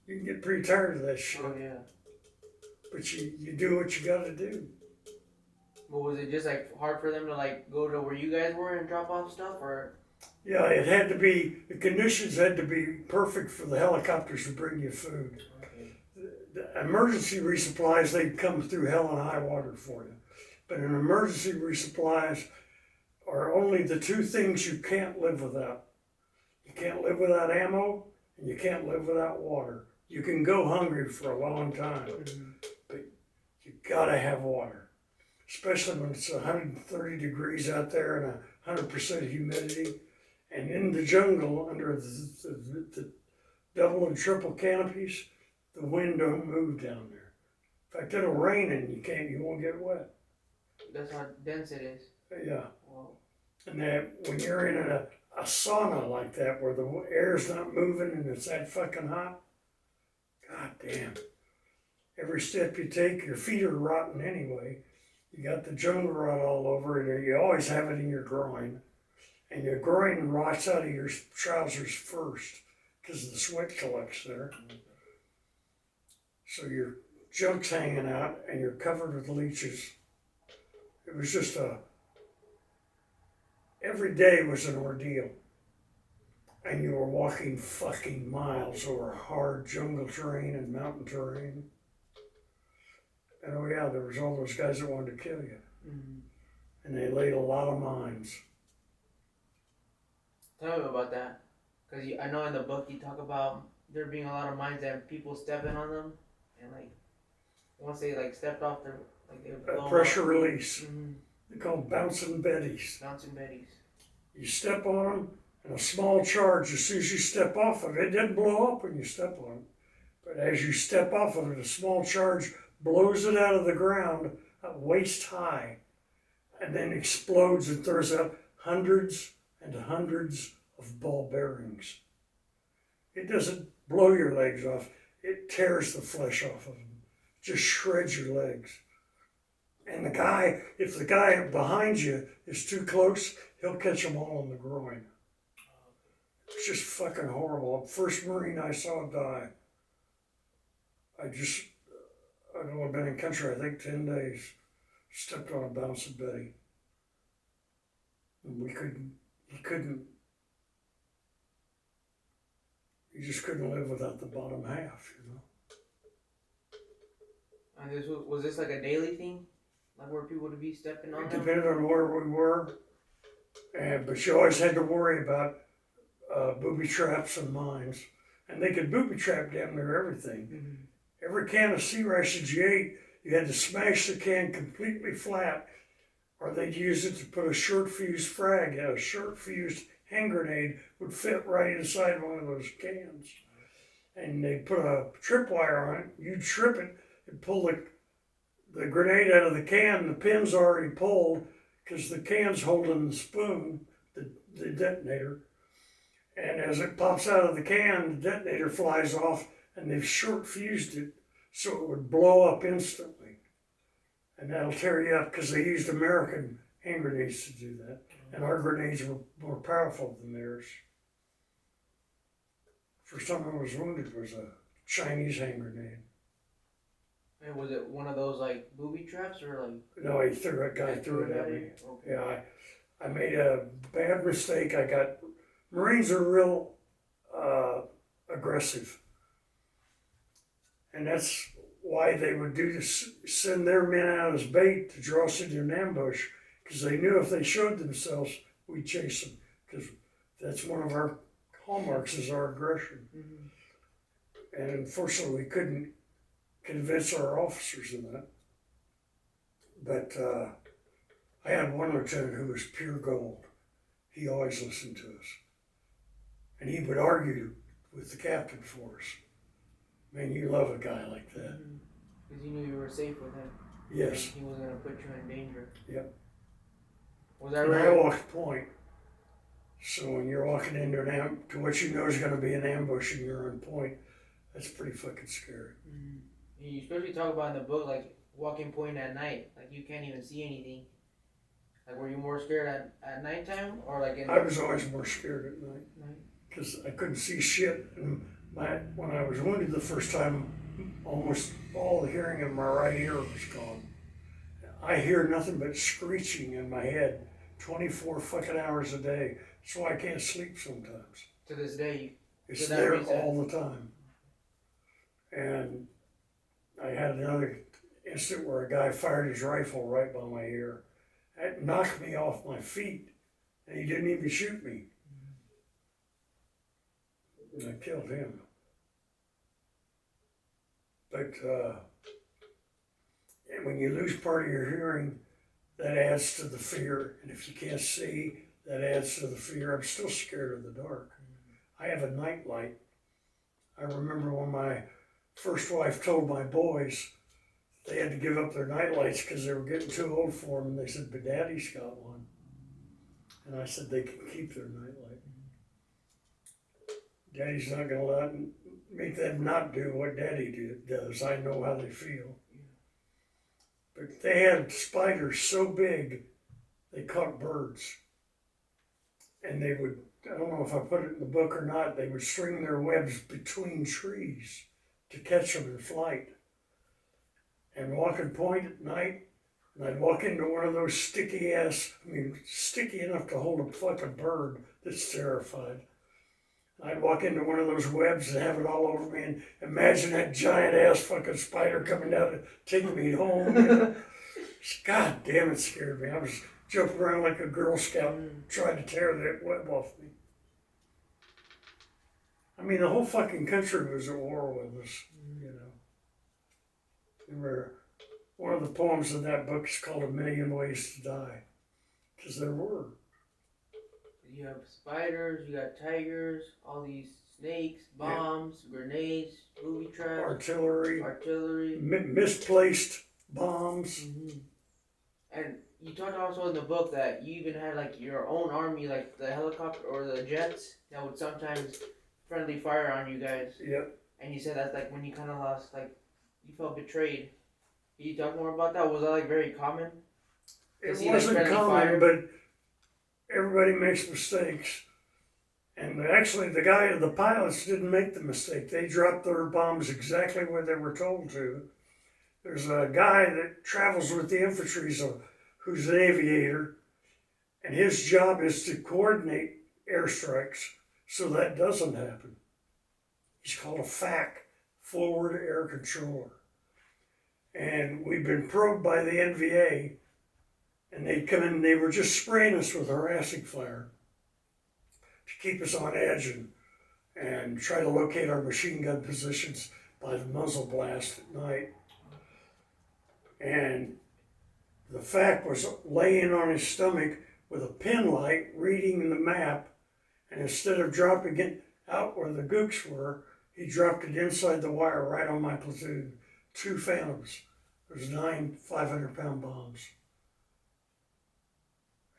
[SPEAKER 1] You can get pretty tired of that shit.
[SPEAKER 2] Oh, yeah.
[SPEAKER 1] But you do what you gotta do.
[SPEAKER 2] But was it just like hard for them to like go to where you guys were and drop off stuff, or?
[SPEAKER 1] Yeah, it had to be, the conditions had to be perfect for the helicopters to bring you food.
[SPEAKER 2] Okay.
[SPEAKER 1] The emergency resupplies, they'd come through hell and high water for you. But an emergency resupplies are only the two things you can't live without. You can't live without ammo, and you can't live without water. You can go hungry for a long time, but you gotta have water. Especially when it's 130 degrees out there and 100% humidity. And in the jungle, under the double and triple canopies, the wind don't move down there. In fact, it'll rain and you won't get wet.
[SPEAKER 2] That's how dense it is.
[SPEAKER 1] Yeah.
[SPEAKER 2] Wow.
[SPEAKER 1] And that when you're in a sauna like that, where the air's not moving and it's that fucking hot, god damn. Every step you take, your feet are rotten anyway. You got the jungle rot all over it, you always have it in your groin. And your groin rots out of your trousers first, because the sweat collects there. So your junk's hanging out and you're covered with leeches. It was just every day was an ordeal. And you were walking fucking miles over hard jungle terrain and mountain terrain. And oh yeah, there was all those guys that wanted to kill you.
[SPEAKER 2] Mm-hmm.
[SPEAKER 1] And they laid a lot of mines.
[SPEAKER 2] Tell me about that. Because I know in the book you talk about there being a lot of mines and people stepping on them. And like, once they like stepped off their, like they would blow
[SPEAKER 1] Pressure
[SPEAKER 2] up.
[SPEAKER 1] release.
[SPEAKER 2] Mm-hmm.
[SPEAKER 1] They're called bouncing betties.
[SPEAKER 2] Bouncing betties.
[SPEAKER 1] You step on them, and a small charge, as soon as you step off of it, it doesn't blow up when you step on it. But as you step off of it, a small charge blows it out of the ground waist high, and then explodes and throws up hundreds and hundreds of ball bearings. It doesn't blow your legs off, it tears the flesh off of them, just shreds your legs. And if the guy behind you is too close, he'll catch them all in the groin. It's just fucking horrible. First Marine I saw die. I don't know, I've been in country, I think 10 days. Stepped on a bouncing Betty. And you just couldn't live without the bottom half, you know.
[SPEAKER 2] And was this like a daily thing? Like where people would be stepping on
[SPEAKER 1] It
[SPEAKER 2] them?
[SPEAKER 1] depended on where we were, but you always had to worry about booby traps and mines. And they could booby trap damn near everything.
[SPEAKER 2] Mm-hmm.
[SPEAKER 1] Every can of sea rations you ate, you had to smash the can completely flat, or they'd use it to put a short fuse frag. A short fused hand grenade would fit right inside one of those cans. And they put a tripwire on it. You'd trip it and pull the grenade out of the can. The pin's already pulled because the can's holding the spoon, the detonator. And as it pops out of the can, the detonator flies off, and they've short fused it so it would blow up instantly. And that'll tear you up because they used American hand grenades to do that. And our grenades were more powerful than theirs. First time I was wounded was a Chinese hand grenade.
[SPEAKER 2] And was it one of those like booby traps or like?
[SPEAKER 1] No, a guy threw it at me. Okay. Yeah, I made a bad mistake. Marines are real aggressive. And that's why they would send their men out as bait to draw us into an ambush, because they knew if they showed themselves, we'd chase them, because that's one of our hallmarks is our aggression. Mm-hmm. And unfortunately, we couldn't convince our officers of that. But I had one lieutenant who was pure gold. He always listened to us. And he would argue with the captain for us. Man, you love a guy like that.
[SPEAKER 2] Because you knew you were safe with him.
[SPEAKER 1] Yes.
[SPEAKER 2] He wasn't going to put you in danger.
[SPEAKER 1] Yep.
[SPEAKER 2] Was that
[SPEAKER 1] and
[SPEAKER 2] right?
[SPEAKER 1] I walked point. So when you're walking into to what you know is going to be an ambush and you're on point, that's pretty fucking scary.
[SPEAKER 2] Mm-hmm. You especially talk about in the book, like walking point at night. Like you can't even see anything. Like were you more scared at nighttime or like in...
[SPEAKER 1] I was always more scared at night. Because I couldn't see shit. And when I was wounded the first time, almost all the hearing in my right ear was gone. I hear nothing but screeching in my head 24 fucking hours a day. That's why I can't sleep sometimes.
[SPEAKER 2] To this day,
[SPEAKER 1] it's there all the time. And I had another incident where a guy fired his rifle right by my ear. That knocked me off my feet, and he didn't even shoot me. And I killed him. But and when you lose part of your hearing, that adds to the fear. And if you can't see, that adds to the fear. I'm still scared of the dark. I have a night light. I remember when my first wife told my boys they had to give up their night lights because they were getting too old for them. And they said, but Daddy's got one. And I said, they can keep their night light. Daddy's not going to make them not do what Daddy does. I know how they feel. But they had spiders so big, they caught birds. And they would, I don't know if I put it in the book or not, they would string their webs between trees to catch them in flight. And walking point at night, and I'd walk into one of those sticky enough to hold a fucking bird that's terrified. I'd walk into one of those webs and have it all over me and imagine that giant ass fucking spider coming down to take me home. God damn, it scared me. I was jumping around like a Girl Scout trying to tear that web off me. I mean, the whole fucking country was at war with us, you know. One of the poems in that book is called A Million Ways to Die, because there were.
[SPEAKER 2] You have spiders, you got tigers, all these snakes, bombs, grenades, booby traps, artillery,
[SPEAKER 1] misplaced bombs.
[SPEAKER 2] Mm-hmm. And you talked also in the book that you even had like your own army, like the helicopter or the jets that would sometimes friendly fire on you guys.
[SPEAKER 1] Yep.
[SPEAKER 2] And you said that's like when you kind of lost, like you felt betrayed. Can you talk more about that? Was that like very common?
[SPEAKER 1] It wasn't common, but everybody makes mistakes. And actually the pilots didn't make the mistake. They dropped their bombs exactly where they were told to. There's a guy that travels with the infantry who's an aviator, and his job is to coordinate airstrikes so that doesn't happen. He's called a FAC, Forward Air Controller. And we've been probed by the NVA, and they'd come in and they were just spraying us with harassing fire to keep us on edge and try to locate our machine gun positions by the muzzle blast at night. And The FAC was laying on his stomach with a pen light reading the map, and instead of dropping it out where the gooks were, he dropped it inside the wire right on my platoon. 2 Phantoms. There's 9 500-pound bombs.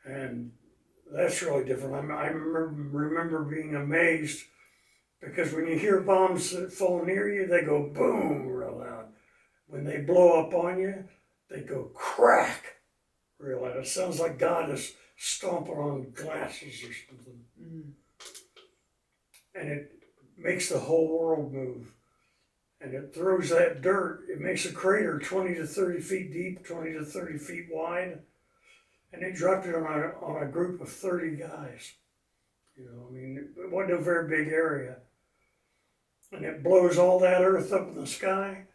[SPEAKER 1] And that's really different. I remember being amazed because when you hear bombs that fall near you, they go boom real loud. When they blow up on you, they go crack real loud. It sounds like God is stomping on glasses or something.
[SPEAKER 2] Mm-hmm.
[SPEAKER 1] And it makes the whole world move. And it throws that dirt. It makes a crater 20 to 30 feet deep, 20 to 30 feet wide. And it dropped it on a group of 30 guys. You know, I mean, it wasn't a very big area. And it blows all that earth up in the sky.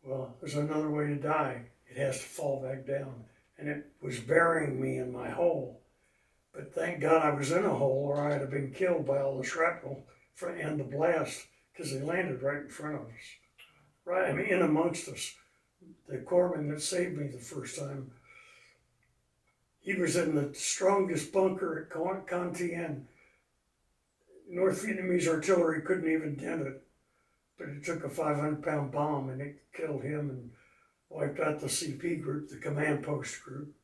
[SPEAKER 1] Well, there's another way to die. It has to fall back down. And it was burying me in my hole. But thank God I was in a hole or I'd have been killed by all the shrapnel and the blast because they landed right in front of us. Right, I mean, in amongst us. The corpsman that saved me the first time, he was in the strongest bunker at Con Tien. North Vietnamese artillery couldn't even dent it. But it took a 500-pound bomb and it killed him and wiped out the CP group, the command post group.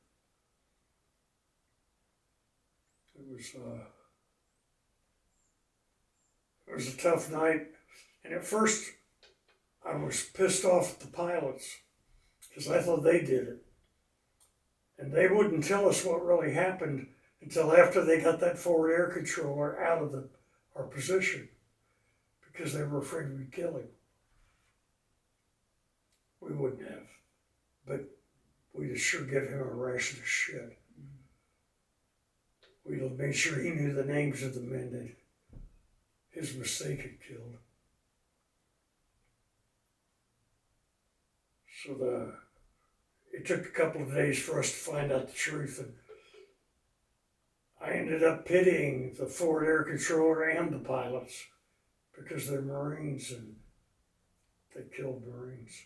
[SPEAKER 1] It was a tough night. And at first, I was pissed off at the pilots because I thought they did it. And they wouldn't tell us what really happened until after they got that forward air controller out of our position because they were afraid we'd kill him. We wouldn't have, but we'd have sure give him a ration of shit. We'd have made sure he knew the names of the men that his mistake had killed. So it took a couple of days for us to find out the truth, and I ended up pitying the forward air controller and the pilots because they're Marines and they killed Marines.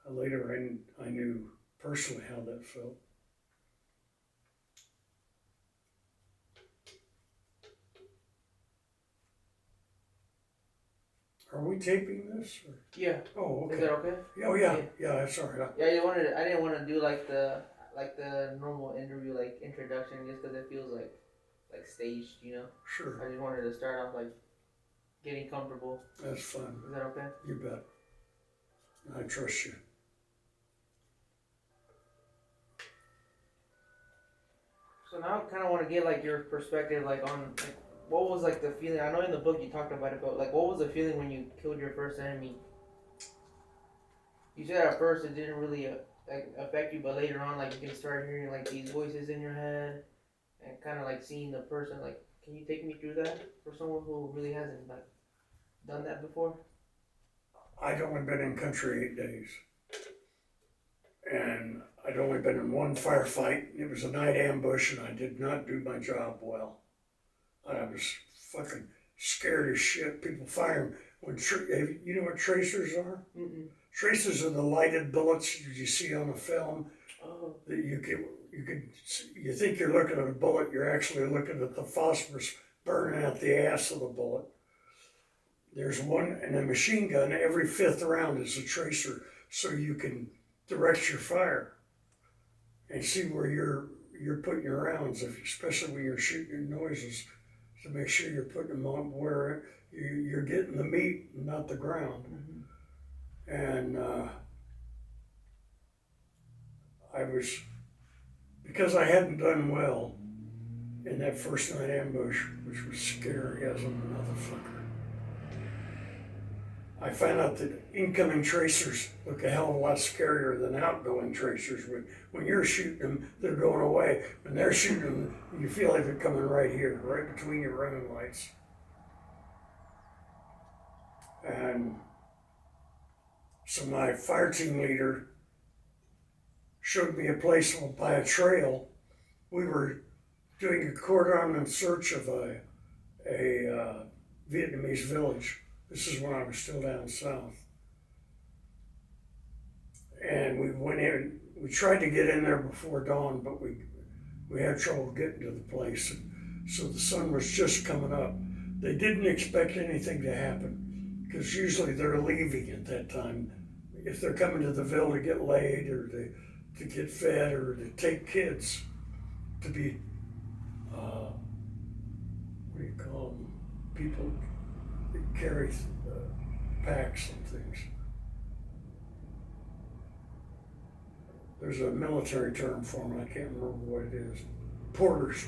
[SPEAKER 1] Later, I knew personally how that felt. Are we taping this? Or?
[SPEAKER 2] Yeah.
[SPEAKER 1] Oh, okay.
[SPEAKER 2] Is that okay?
[SPEAKER 1] Oh, yeah. Yeah, sorry.
[SPEAKER 2] Yeah, I didn't want to do like the normal interview, like introduction, just because it feels like staged, you know?
[SPEAKER 1] Sure.
[SPEAKER 2] I just wanted to start off like getting comfortable.
[SPEAKER 1] That's fun.
[SPEAKER 2] Is that okay?
[SPEAKER 1] You bet. I trust you.
[SPEAKER 2] So now I kind of want to get like your perspective, like on like what was like the feeling. I know in the book you talked about it, but like what was the feeling when you killed your first enemy? You said at first it didn't really like affect you, but later on, like you can start hearing like these voices in your head, and kind of like seeing the person. Like, can you take me through that for someone who really hasn't like done that before?
[SPEAKER 1] I'd only been in country 8 days, and I'd only been in one firefight. It was a night ambush, and I did not do my job well. I was fucking scared as shit. People firing when you know what tracers are?
[SPEAKER 2] Mm-mm.
[SPEAKER 1] Tracers are the lighted bullets you see on a film.
[SPEAKER 2] Oh.
[SPEAKER 1] That you think you're looking at a bullet, you're actually looking at the phosphorus burning out the ass of the bullet. There's one in a machine gun, every 5th round is a tracer, so you can direct your fire and see where you're putting your rounds, especially when you're shooting noises, to make sure you're putting them on where you're getting the meat, not the ground.
[SPEAKER 2] Mm-hmm.
[SPEAKER 1] And because I hadn't done well in that first night ambush, which was scary as a motherfucker, I found out that incoming tracers look a hell of a lot scarier than outgoing tracers. When you're shooting them, they're going away. When they're shooting them, you feel like they're coming right here, right between your running lights. And so my fire team leader showed me a place by a trail. We were doing a cordon search of a Vietnamese village. This is when I was still down south. And we went in, we tried to get in there before dawn, but we had trouble getting to the place. So the sun was just coming up. They didn't expect anything to happen, because usually they're leaving at that time. If they're coming to the Ville to get laid, or to get fed, or to take kids to be, what do you call them? People that carry packs and things. There's a military term for them, I can't remember what it is. Porters.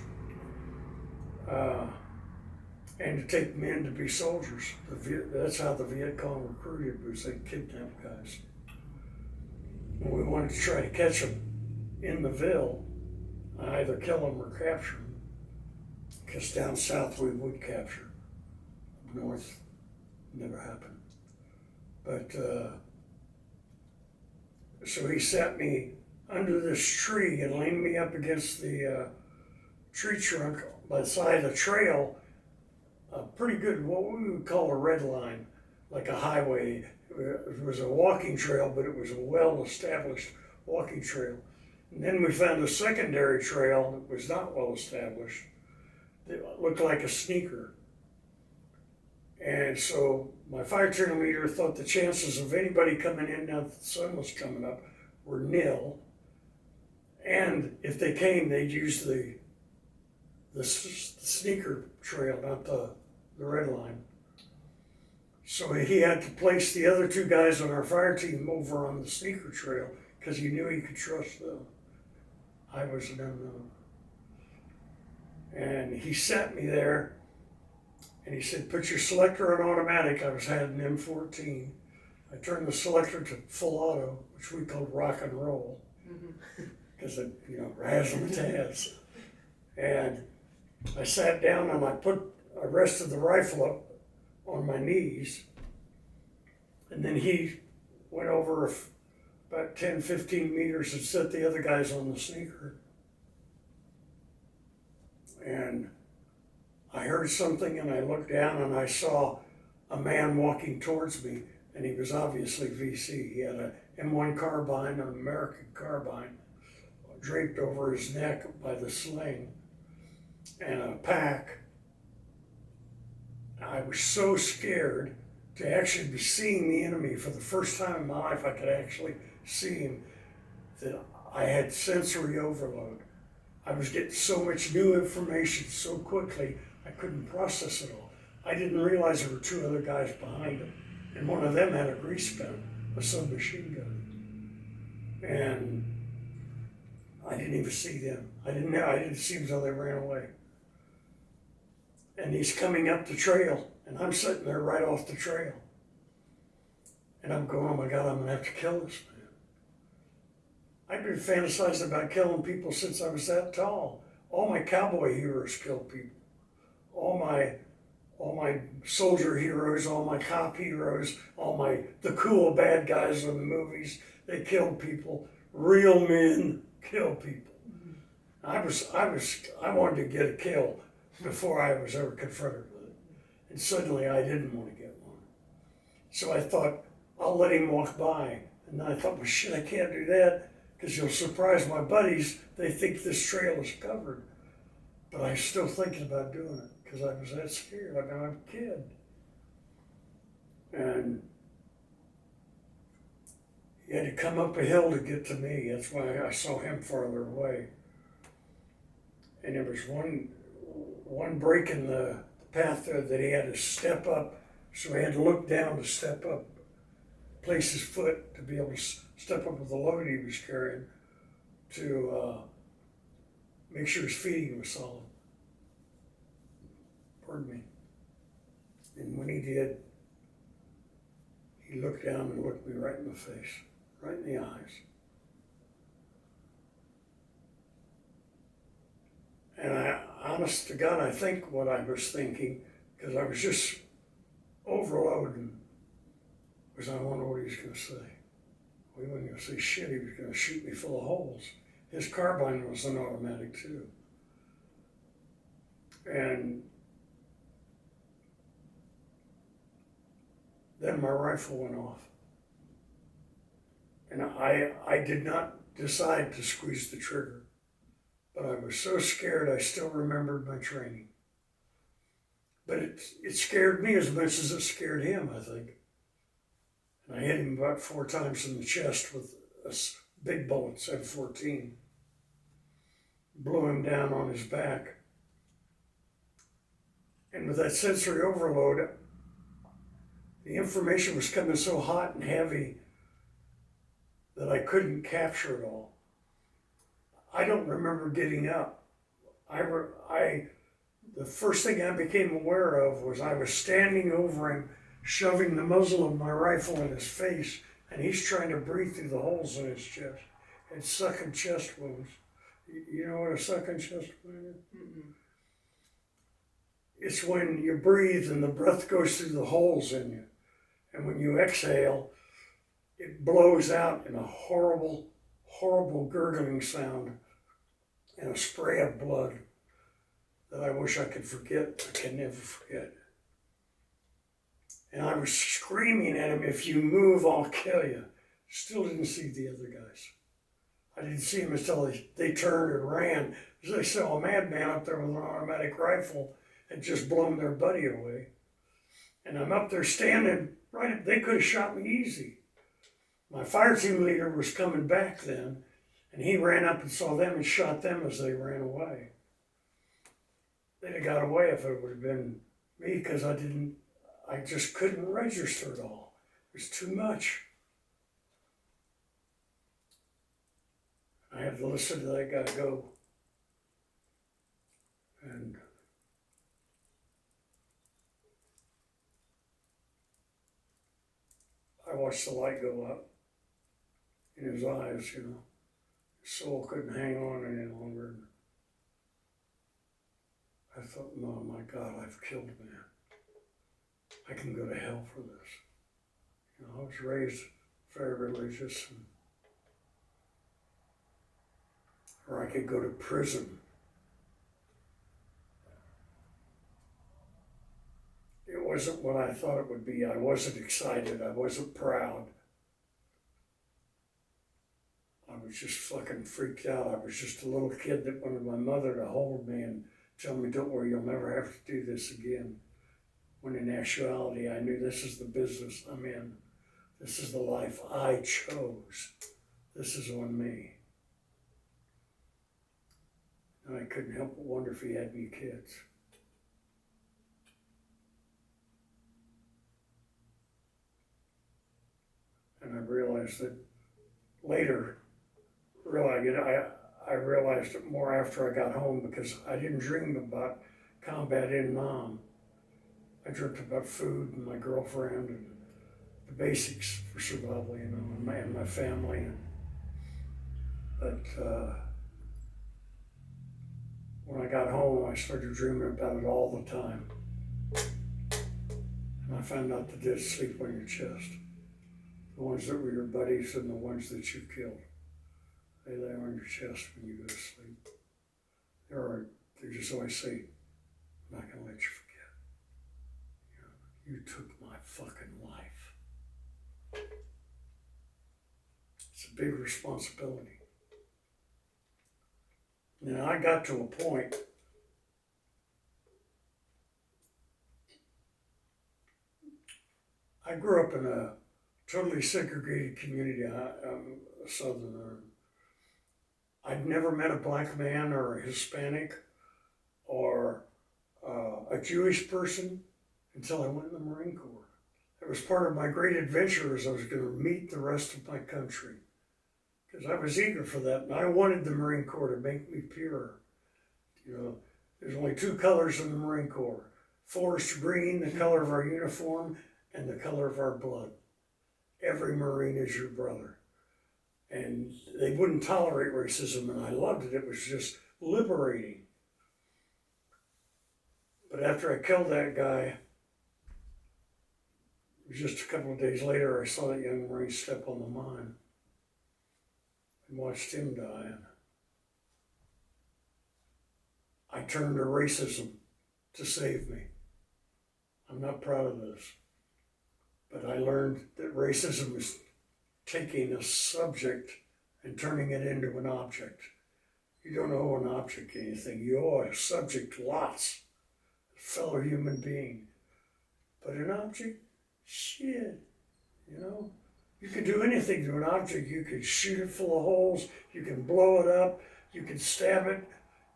[SPEAKER 1] And to take men to be soldiers. That's how the VietCong recruited, was they kidnapped guys. And we wanted to try to catch them in the Ville, either kill them or capture them. Because down south we would capture. North never happened. But so he sat me under this tree and leaned me up against the tree trunk by the side of the trail. Pretty good, what we would call a red line, like a highway. It was a walking trail, but it was a well-established walking trail. And then we found a secondary trail that was not well-established. It looked like a sneaker. And so my fire meter thought the chances of anybody coming in now that the sun was coming up were nil. And if they came, they'd use the sneaker trail, not the red line. So he had to place the other two guys on our fire team over on the sneaker trail because he knew he could trust them. I was an unknown. And he sat me there and he said, put your selector on automatic. I had an M14. I turned the selector to full auto, which we called rock and roll, because it, razzmatazz. And I sat down and I rested the rifle up on my knees. And then he went over about 10, 15 meters and set the other guys on the sneaker. And I heard something and I looked down and I saw a man walking towards me, and he was obviously VC. He had an M1 carbine, an American carbine, draped over his neck by the sling, and a pack. I was so scared to actually be seeing the enemy for the first time in my life. I could actually see him, that I had sensory overload. I was getting so much new information so quickly, I couldn't process it all. I didn't realize there were two other guys behind him, and one of them had a grease gun, a submachine gun. And I didn't even see them. I didn't see them until they ran away. And he's coming up the trail, and I'm sitting there right off the trail. And I'm going, oh my God, I'm gonna have to kill this man. I've been fantasizing about killing people since I was that tall. All my cowboy heroes killed people. All my soldier heroes, all my cop heroes, the cool bad guys in the movies, they killed people. Real men kill people. I wanted to get a kill before I was ever confronted with it. And suddenly I didn't want to get one. So I thought, I'll let him walk by. And then I thought, well shit, I can't do that because you'll surprise my buddies. They think this trail is covered. But I was still thinking about doing it because I was that scared. I mean, I'm a kid. And he had to come up a hill to get to me. That's why I saw him farther away. And there was one break in the path there that he had to step up. So he had to look down to step up, place his foot to be able to step up with the load he was carrying to make sure his feeding was solid. Pardon me. And when he did, he looked down and looked me right in the face, right in the eyes. And honest to God, I think what I was thinking, because I was just overloading, was I wonder what he was going to say. Well, he wasn't going to say shit, he was going to shoot me full of holes. His carbine was an automatic too. And then my rifle went off. And I did not decide to squeeze the trigger, but I was so scared I still remembered my training. But it scared me as much as it scared him, I think. And I hit him about 4 times in the chest with a big bullets at 14. Blew him down on his back. And with that sensory overload, the information was coming so hot and heavy that I couldn't capture it all. I don't remember getting up. The first thing I became aware of was I was standing over him, shoving the muzzle of my rifle in his face, and he's trying to breathe through the holes in his chest. And sucking chest wounds. You know what a sucking chest wound is?
[SPEAKER 2] Mm-mm.
[SPEAKER 1] It's when you breathe and the breath goes through the holes in you. And when you exhale, it blows out in a horrible, horrible gurgling sound and a spray of blood that I wish I could forget. I can never forget. And I was screaming at him, if you move, I'll kill you. Still didn't see the other guys. I didn't see them until they turned and ran. They saw a madman up there with an automatic rifle and just blown their buddy away. And I'm up there standing right, they could have shot me easy. My fire team leader was coming back then, and he ran up and saw them and shot them as they ran away. They'd have got away if it would have been me, because I just couldn't register it all. It was too much. I had to listen to that guy go. And I watched the light go up in his eyes, you know. His soul couldn't hang on any longer. I thought, oh my God, I've killed a man. I can go to hell for this. You know, I was raised very religious, or I could go to prison. It wasn't what I thought it would be. I wasn't excited. I wasn't proud. I was just fucking freaked out. I was just a little kid that wanted my mother to hold me and tell me, don't worry, you'll never have to do this again. When in actuality, I knew this is the business I'm in. This is the life I chose. This is on me. And I couldn't help but wonder if he had any kids. And I realized that later, I realized it more after I got home, because I didn't dream about combat in Nam. I dreamt about food and my girlfriend and the basics for survival, you know, and my family. But when I got home, I started dreaming about it all the time. And I found out the dead sleep on your chest. The ones that were your buddies and the ones that you killed. They lay on your chest when you go to sleep. They just always say, I'm not gonna let you forget. You took my fucking life. It's a big responsibility. Now I got to a point I grew up in a totally segregated community. I'm a Southerner. I'd never met a black man or a Hispanic or a Jewish person until I went in the Marine Corps. It was part of my great adventure, as I was going to meet the rest of my country, because I was eager for that, and I wanted the Marine Corps to make me pure. You know, there's only 2 colors in the Marine Corps: forest green, the color of our uniform, and the color of our blood. Every Marine is your brother. And they wouldn't tolerate racism, and I loved it. It was just liberating. But after I killed that guy, it was just a couple of days later, I saw that young Marine step on the mine and watched him die. And I turned to racism to save me. I'm not proud of this, but I learned that racism is taking a subject and turning it into an object. You don't owe an object anything. You owe a subject lots, a fellow human being. But an object, shit, you know? You can do anything to an object. You can shoot it full of holes. You can blow it up. You can stab it.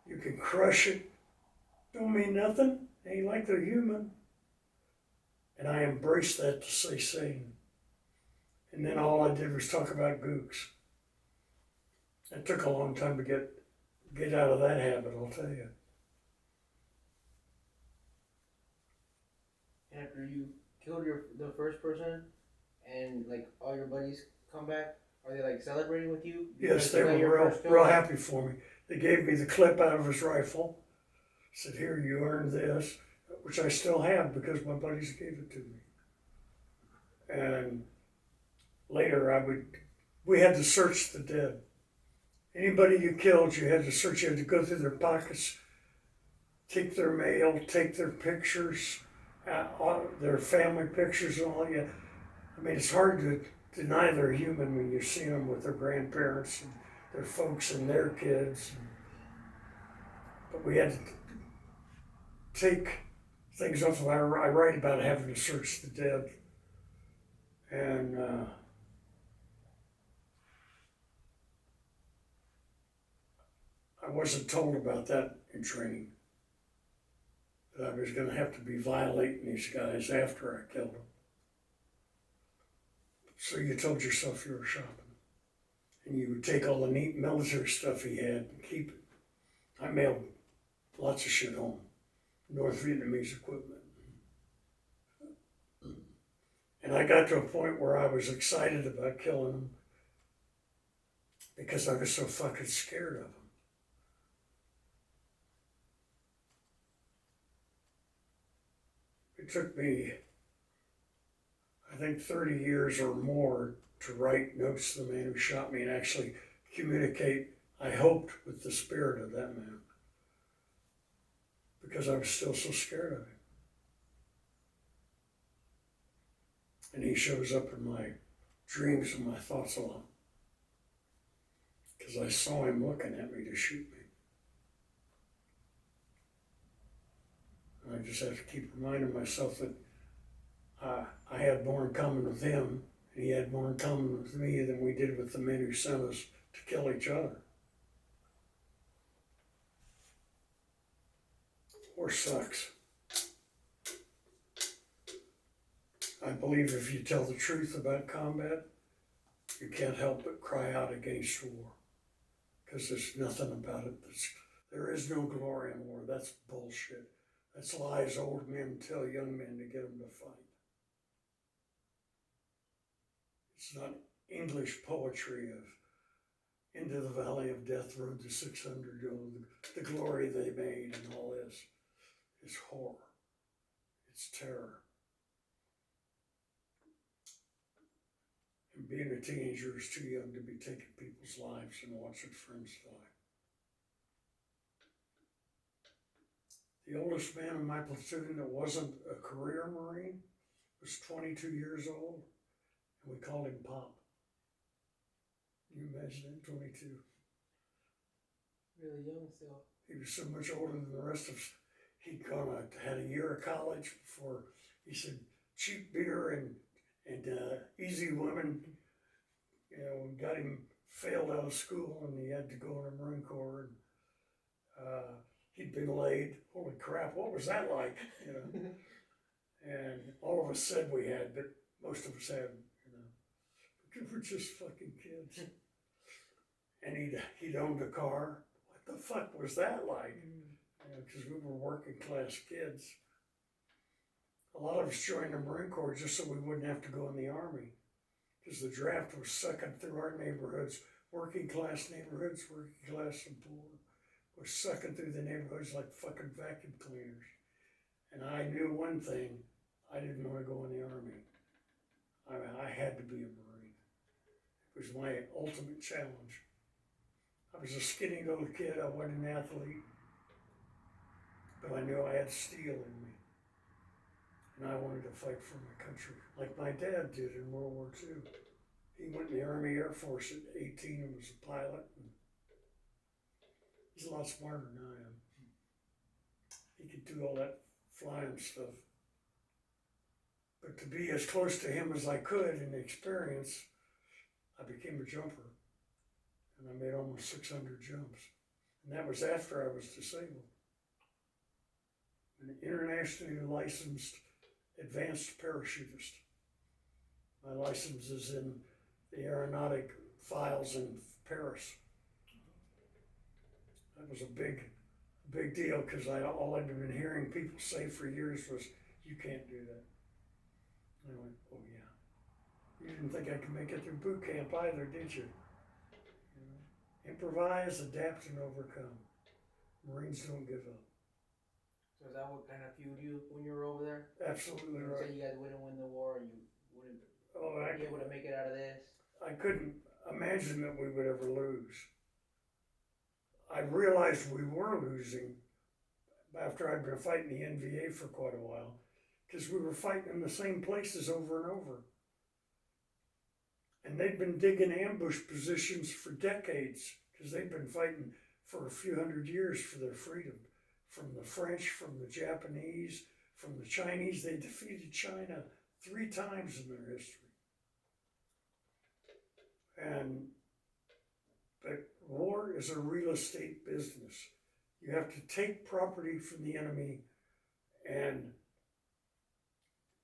[SPEAKER 1] You can crush it. Don't mean nothing. Ain't like they're human. And I embraced that to stay sane. And then all I did was talk about gooks. It took a long time to get out of that habit, I'll tell you.
[SPEAKER 2] After you killed the first person, and like all your buddies come back, are they like celebrating with you?
[SPEAKER 1] Yes, they were real happy for me. They gave me the clip out of his rifle. Said, "Here, you earned this," which I still have because my buddies gave it to me. And later we had to search the dead. Anybody you killed, you had to search. You had to go through their pockets, take their mail, take their pictures, their family pictures and all. Yeah, I mean, it's hard to deny they're human when you see them with their grandparents and their folks and their kids. But we had to take things off. I write about having to search the dead. And I wasn't told about that in training, that I was going to have to be violating these guys after I killed them. So you told yourself you were shopping. And you would take all the neat military stuff he had and keep it. I mailed lots of shit home, North Vietnamese equipment. And I got to a point where I was excited about killing them because I was so fucking scared of them. It took me, I think, 30 years or more to write notes to the man who shot me and actually communicate, I hoped, with the spirit of that man, because I was still so scared of him. And he shows up in my dreams and my thoughts a lot, because I saw him looking at me to shoot me. And I just have to keep reminding myself that I had more in common with him, and he had more in common with me than we did with the men who sent us to kill each other. War sucks. I believe if you tell the truth about combat, you can't help but cry out against war, because there's nothing about it. There is no glory in war. That's bullshit. That's lies old men tell young men to get them to fight. It's not English poetry of into the valley of death rode the 600, the glory they made and all this. It's horror. It's terror. And being a teenager is too young to be taking people's lives and watching friends die. The oldest man in my platoon that wasn't a career Marine was 22 years old, and we called him Pop. Can you imagine him, 22?
[SPEAKER 2] Really young still.
[SPEAKER 1] He was so much older than the rest of us. He'd had a year of college before, he said, cheap beer and easy women, got him failed out of school and he had to go in the Marine Corps. And he'd been laid. Holy crap, what was that like? And all of us said we had, but most of us hadn't. Because we're just fucking kids. And he'd owned a car. What the fuck was that like? Because we were working class kids. A lot of us joined the Marine Corps just so we wouldn't have to go in the Army. Because the draft was sucking through our neighborhoods, working class neighborhoods, working class and poor, was sucking through the neighborhoods like fucking vacuum cleaners. And I knew one thing, I didn't want to go in the Army. I had to be a Marine. It was my ultimate challenge. I was a skinny little kid, I wasn't an athlete, but I knew I had steel in me. And I wanted to fight for my country, like my dad did in World War II. He went in the Army Air Force at 18 and was a pilot. And he's a lot smarter than I am. He could do all that flying stuff. But to be as close to him as I could in experience, I became a jumper. And I made almost 600 jumps. And that was after I was disabled. An internationally licensed advanced parachutist. My license is in the aeronautic files in Paris. That was a big deal because all I'd been hearing people say for years was, "You can't do that." And I went, "Oh yeah." You didn't think I could make it through boot camp either, did you? You know, improvise, adapt, and overcome. Marines don't give up.
[SPEAKER 2] So is that what kind of fueled you when you were over there?
[SPEAKER 1] Absolutely
[SPEAKER 2] You
[SPEAKER 1] right.
[SPEAKER 2] said you guys wouldn't win the war, or you wouldn't
[SPEAKER 1] Oh,
[SPEAKER 2] be able to make it out of this.
[SPEAKER 1] I couldn't imagine that we would ever lose. I realized we were losing after I'd been fighting the NVA for quite a while, because we were fighting in the same places over and over. And they'd been digging ambush positions for decades, because they'd been fighting for a few hundred years for their freedom. From the French, from the Japanese, from the Chinese. They defeated China 3 times in their history. But war is a real estate business. You have to take property from the enemy and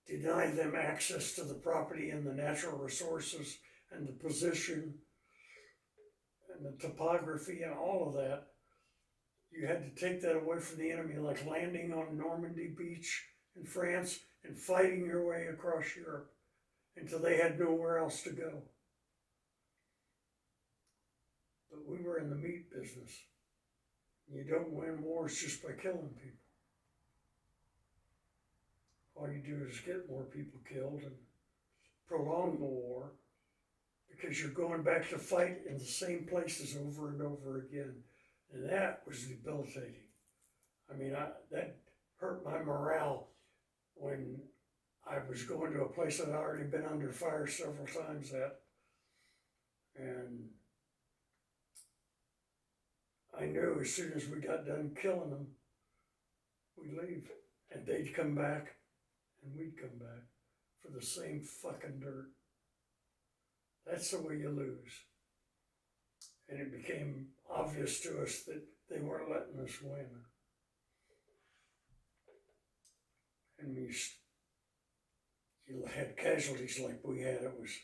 [SPEAKER 1] deny them access to the property and the natural resources and the position and the topography and all of that. You had to take that away from the enemy, like landing on Normandy Beach in France and fighting your way across Europe until they had nowhere else to go. But we were in the meat business. You don't win wars just by killing people. All you do is get more people killed and prolong the war, because you're going back to fight in the same places over and over again. And that was debilitating. I mean, that hurt my morale when I was going to a place that I'd already been under fire several times at. And I knew as soon as we got done killing them, we'd leave. And they'd come back, and we'd come back for the same fucking dirt. That's the way you lose. And it became obvious to us that they weren't letting us win. And you had casualties like we had. It was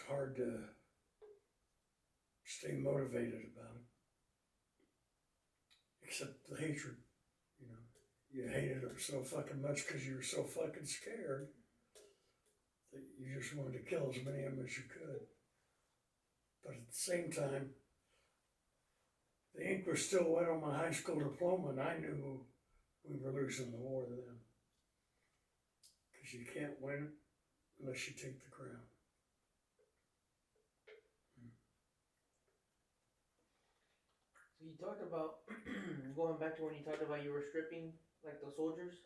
[SPEAKER 1] hard to stay motivated about it. Except the hatred, you know. You hated them so fucking much because you were so fucking scared that you just wanted to kill as many of them as you could. But at the same time, the ink was still wet on my high school diploma, and I knew we were losing the war to them. Because you can't win unless you take the crown.
[SPEAKER 2] So you talked about, going back to when you talked about you were stripping, like, the soldiers?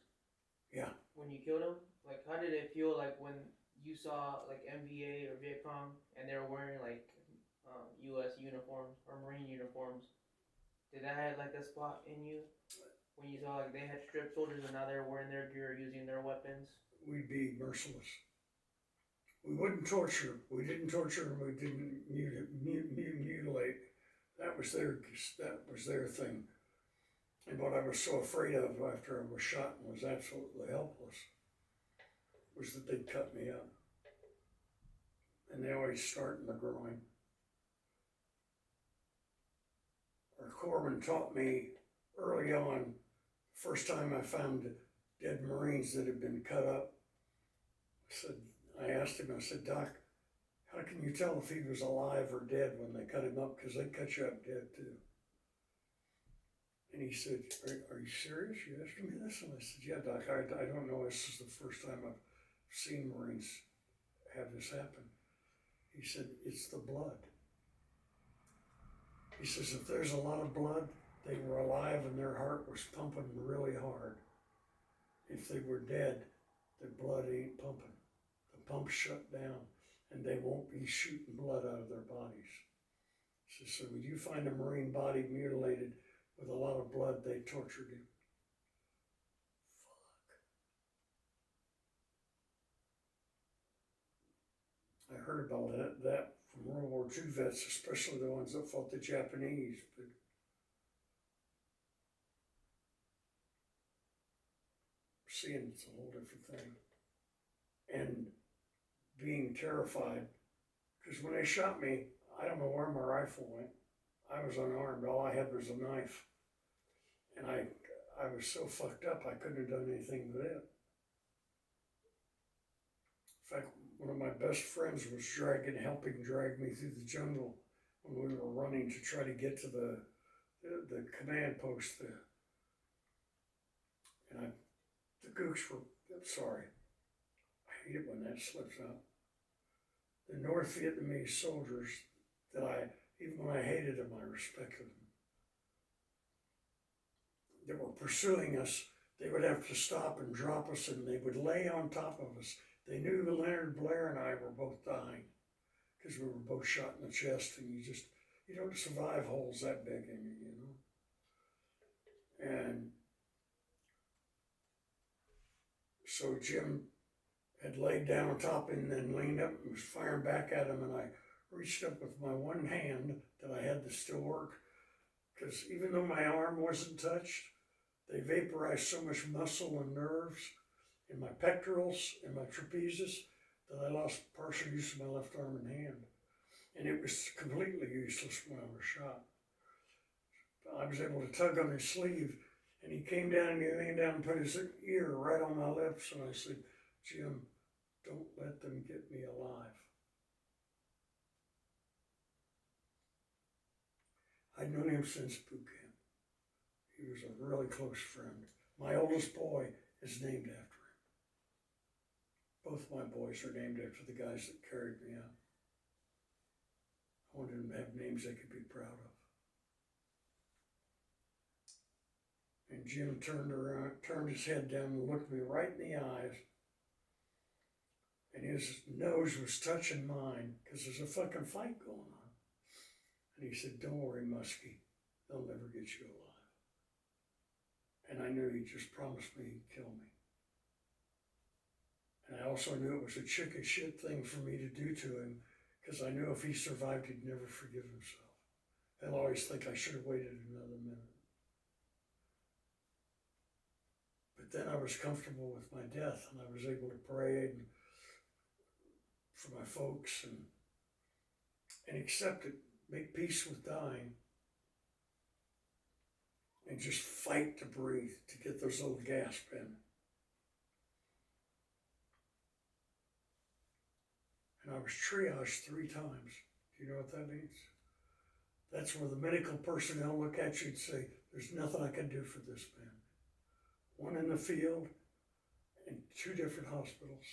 [SPEAKER 1] Yeah.
[SPEAKER 2] When you killed them? Like, how did it feel, like, when you saw, like, MVA or VietCong, and they were wearing, like, U.S. uniforms or Marine uniforms? Did that have, like, a spot in you? When you saw, like, they had stripped soldiers and now they're wearing their gear, using their weapons?
[SPEAKER 1] We'd be merciless. We wouldn't torture. We didn't torture them. We didn't mutilate. That was their thing. And what I was so afraid of after I was shot and was absolutely helpless was that they'd cut me up. And they always start in the groin. Our corpsman taught me early on, first time I found dead Marines that had been cut up, I asked him, I said, "Doc, how can you tell if he was alive or dead when they cut him up? Because they cut you up dead too." And he said, are you serious? You asking me this? And I said, "Yeah, Doc, I don't know. This is the first time I've seen Marines have this happen." He said, "It's the blood." He says, "If there's a lot of blood, they were alive and their heart was pumping really hard. If they were dead, their blood ain't pumping. The pumps shut down, and they won't be shooting blood out of their bodies. So when you find a Marine body mutilated with a lot of blood, they tortured him. I heard about that from World War II vets, especially the ones that fought the Japanese. But seeing it's a whole different thing. And being terrified, because when they shot me, I don't know where my rifle went. I was unarmed. All I had was a knife. And I was so fucked up, I couldn't have done anything with it. In fact, one of my best friends was helping drag me through the jungle when we were running to try to get to the command post there. And the gooks were, I'm sorry, I hate it when that slips out. The North Vietnamese soldiers that even when I hated them, I respected them. That were pursuing us, they would have to stop and drop us, and they would lay on top of us. They knew Leonard Blair and I were both dying because we were both shot in the chest, and you don't survive holes that big in you, And so Jim had laid down on top and then leaned up and was firing back at him, and I reached up with my one hand that I had to still work, because even though my arm wasn't touched, they vaporized so much muscle and nerves in my pectorals and my trapezius that I lost partial use of my left arm and hand. And it was completely useless when I was shot. I was able to tug on his sleeve, and he came down and he leaned down and put his ear right on my lips, and I said, Jim, don't let them get me alive. I'd known him since boot camp. He was a really close friend. My oldest boy is named after him. Both my boys are named after the guys that carried me out. I wanted them to have names they could be proud of. And Jim turned his head down and looked me right in the eyes. And his nose was touching mine because there's a fucking fight going on. And he said, don't worry, Muskie, they'll never get you alive. And I knew he just promised me he'd kill me. And I also knew it was a chicken shit thing for me to do to him, because I knew if he survived, he'd never forgive himself. He'll always think I should have waited another minute. But then I was comfortable with my death, and I was able to pray for my folks and accept it, make peace with dying, and just fight to breathe, to get those little gasps in. And I was triaged 3 times. Do you know what that means? That's where the medical personnel look at you and say, there's nothing I can do for this man. One in the field and 2 different hospitals.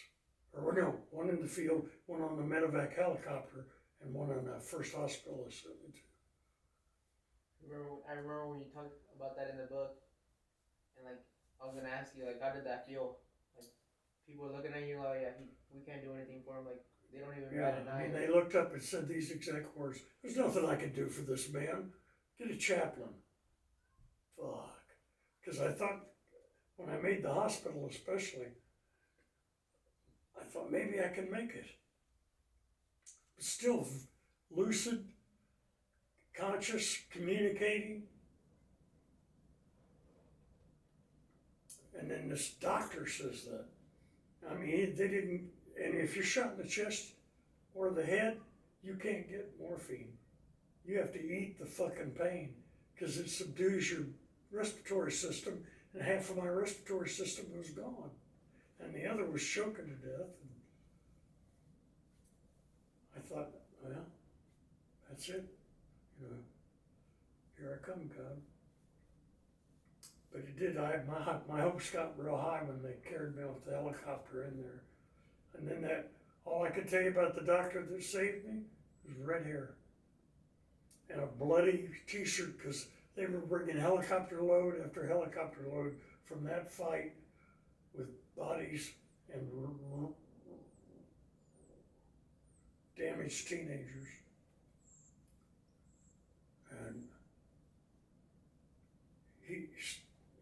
[SPEAKER 1] Or no, one in the field, one on the medevac helicopter, and one on the first hospital I sent me to.
[SPEAKER 2] I remember when you talked about that in the book, and I was gonna ask you, how did that feel? People were looking at you like, yeah, we can't do anything for him, they don't even bat an eye.
[SPEAKER 1] I mean, they looked up and said these exact words, there's nothing I can do for this man. Get a chaplain. Fuck. Because I thought, when I made the hospital especially, I thought maybe I can make it. But still lucid, conscious, communicating. And then this doctor says that. I mean, they didn't, and if you're shot in the chest or the head, you can't get morphine. You have to eat the fucking pain because it subdues your respiratory system, and half of my respiratory system was gone. And the other was choking to death. And I thought, well, that's it. Here I come, God. But it did, my hopes got real high when they carried me off the helicopter in there. And then all I could tell you about the doctor that saved me was red hair and a bloody t-shirt, because they were bringing helicopter load after helicopter load from that fight with bodies and damaged teenagers. And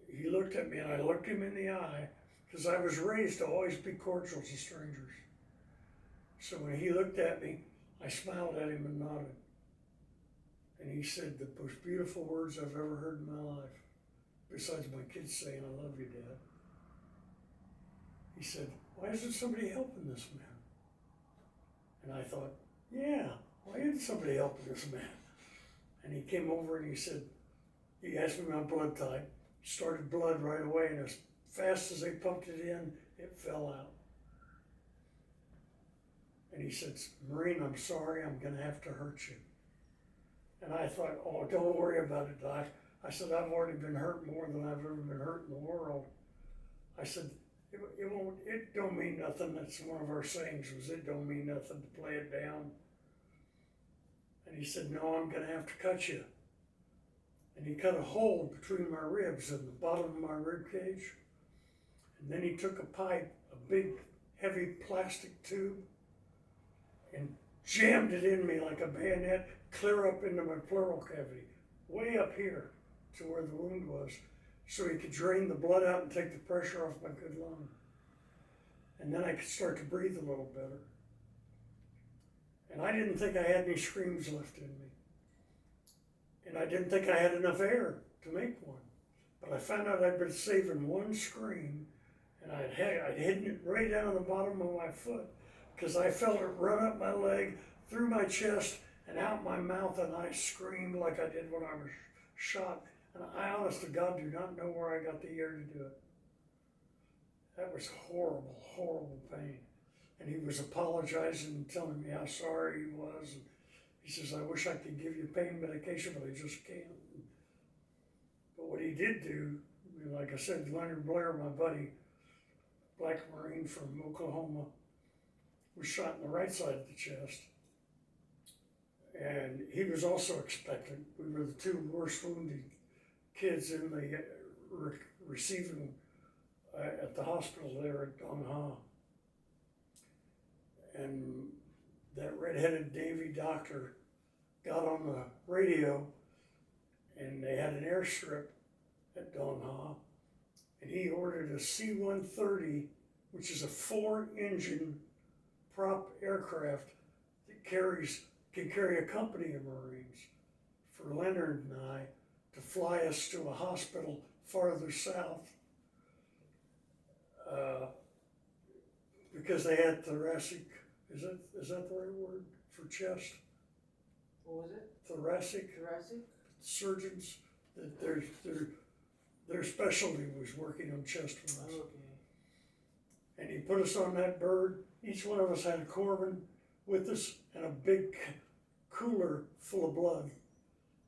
[SPEAKER 1] he looked at me, and I looked him in the eye, because I was raised to always be cordial to strangers. So when he looked at me, I smiled at him and nodded. And he said the most beautiful words I've ever heard in my life, besides my kids saying, "I love you, Dad." He said, "Why isn't somebody helping this man?" And I thought, yeah, why isn't somebody helping this man? And he came over and he asked me my blood type, started blood right away, and as fast as they pumped it in, it fell out. And he said, "Marine, I'm sorry, I'm gonna have to hurt you." And I thought, oh, don't worry about it, Doc. I said, "I've already been hurt more than I've ever been hurt in the world." I said, it don't mean nothing. That's one of our sayings, was it don't mean nothing, to play it down. And he said, "No, I'm gonna have to cut you." And he cut a hole between my ribs and the bottom of my rib cage. And then he took a pipe, a big, heavy plastic tube, and jammed it in me like a bayonet, clear up into my pleural cavity, way up here to where the wound was, so he could drain the blood out and take the pressure off my good lung. And then I could start to breathe a little better. And I didn't think I had any screams left in me. And I didn't think I had enough air to make one. But I found out I'd been saving one scream, and I'd hidden it right down the bottom of my foot, because I felt it run up my leg, through my chest, and out my mouth, and I screamed like I did when I was shot. And I, honest to God, do not know where I got the air to do it. That was horrible, horrible pain. And he was apologizing and telling me how sorry he was. And he says, "I wish I could give you pain medication, but I just can't." But what he did do, like I said, Leonard Blair, my buddy, Black Marine from Oklahoma, was shot in the right side of the chest. And he was also expectant. We were the two worst wounded kids in the receiving at the hospital there at Dong Ha. And that red-headed Navy doctor got on the radio, and they had an airstrip at Dong Ha, and he ordered a C-130, which is a 4-engine prop aircraft that can carry a company of Marines, for Leonard and I to fly us to a hospital farther south, because they had thoracic, is that the right word for chest?
[SPEAKER 2] What was it?
[SPEAKER 1] Thoracic surgeons, that their specialty was working on chest wounds.
[SPEAKER 2] Okay.
[SPEAKER 1] And he put us on that bird. Each one of us had a Corbin with us and a big cooler full of blood.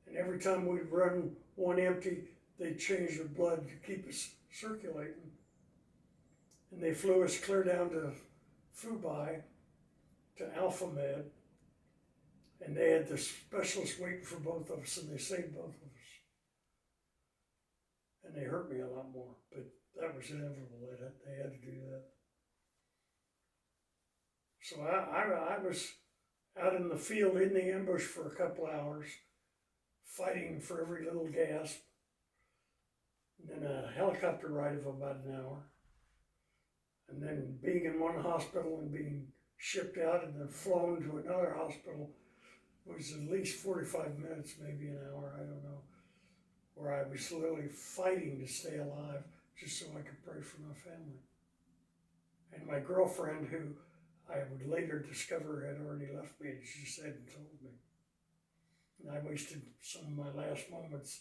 [SPEAKER 1] And every time we'd run one empty, they'd change the blood to keep us circulating. And they flew us clear down to Fubai, to Alpha Med. And they had the specialists waiting for both of us, and they saved both of us. And they hurt me a lot more, but that was inevitable. They had to do that. So I was out in the field in the ambush for a couple hours, fighting for every little gasp. And then a helicopter ride of about an hour. And then being in one hospital and being shipped out and then flown to another hospital was at least 45 minutes, maybe an hour, I don't know, where I was literally fighting to stay alive just so I could pray for my family. And my girlfriend, who I would later discover had already left me, she just hadn't told me. And I wasted some of my last moments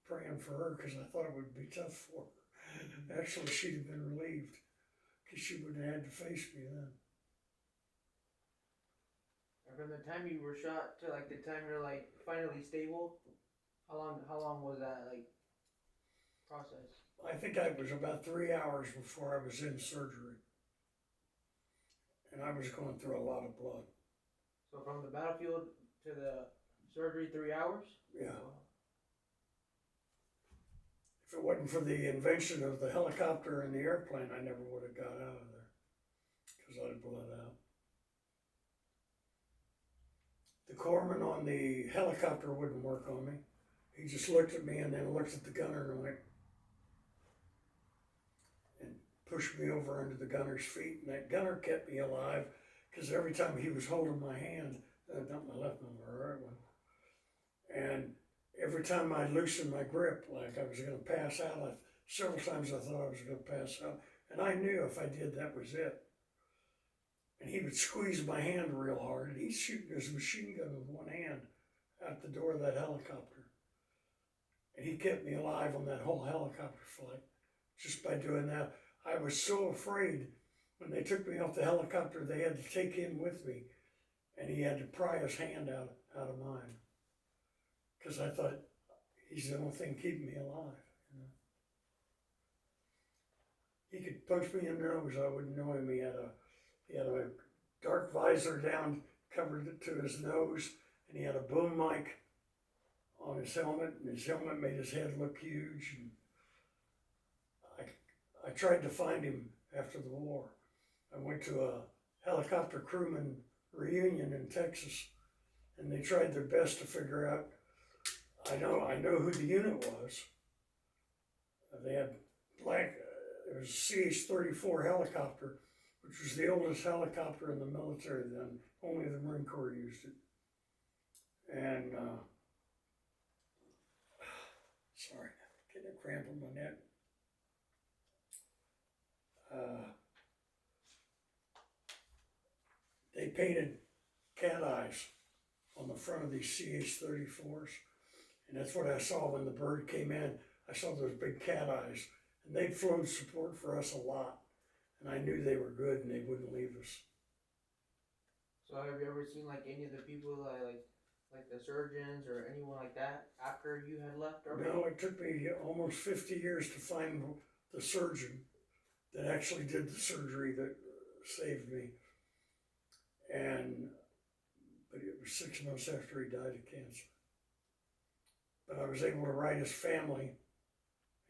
[SPEAKER 1] praying for her because I thought it would be tough for her. Actually, she'd have been relieved because she wouldn't have had to face me then.
[SPEAKER 2] From the time you were shot to like the time you're like finally stable, how long was that like process?
[SPEAKER 1] I think I was about 3 hours before I was in surgery. And I was going through a lot of blood.
[SPEAKER 2] So from the battlefield to the surgery, 3 hours?
[SPEAKER 1] Yeah. If it wasn't for the invention of the helicopter and the airplane, I never would have got out of there because I'd have bled out. corpsman on the helicopter wouldn't work on me. He just looked at me and then looked at the gunner and went, and pushed me over under the gunner's feet. And that gunner kept me alive because every time he was holding my hand, not my left one, my right one, and every time I loosened my grip, like I was going to pass out, several times I thought I was going to pass out. And I knew if I did, that was it. And he would squeeze my hand real hard. And he's shooting his machine gun with one hand out the door of that helicopter. And he kept me alive on that whole helicopter flight just by doing that. I was so afraid when they took me off the helicopter, they had to take him with me. And he had to pry his hand out of mine. Because I thought, he's the only thing keeping me alive. You know? He could punch me in the nose, I wouldn't know him. He had a dark visor down, covered it to his nose, and he had a boom mic on his helmet, and his helmet made his head look huge. And I tried to find him after the war. I went to a helicopter crewman reunion in Texas, and they tried their best to figure out. I know who the unit was. They had it was a CH-34 helicopter, which was the oldest helicopter in the military then. Only the Marine Corps used it. And, sorry, getting a cramp in my neck. They painted cat eyes on the front of these CH-34s. And that's what I saw when the bird came in. I saw those big cat eyes. And they'd flown support for us a lot. And I knew they were good and they wouldn't leave us.
[SPEAKER 2] So have you ever seen like any of the people like the surgeons or anyone like that after you had left already?
[SPEAKER 1] No, it took me almost 50 years to find the surgeon that actually did the surgery that saved me. But it was 6 months after he died of cancer. But I was able to write his family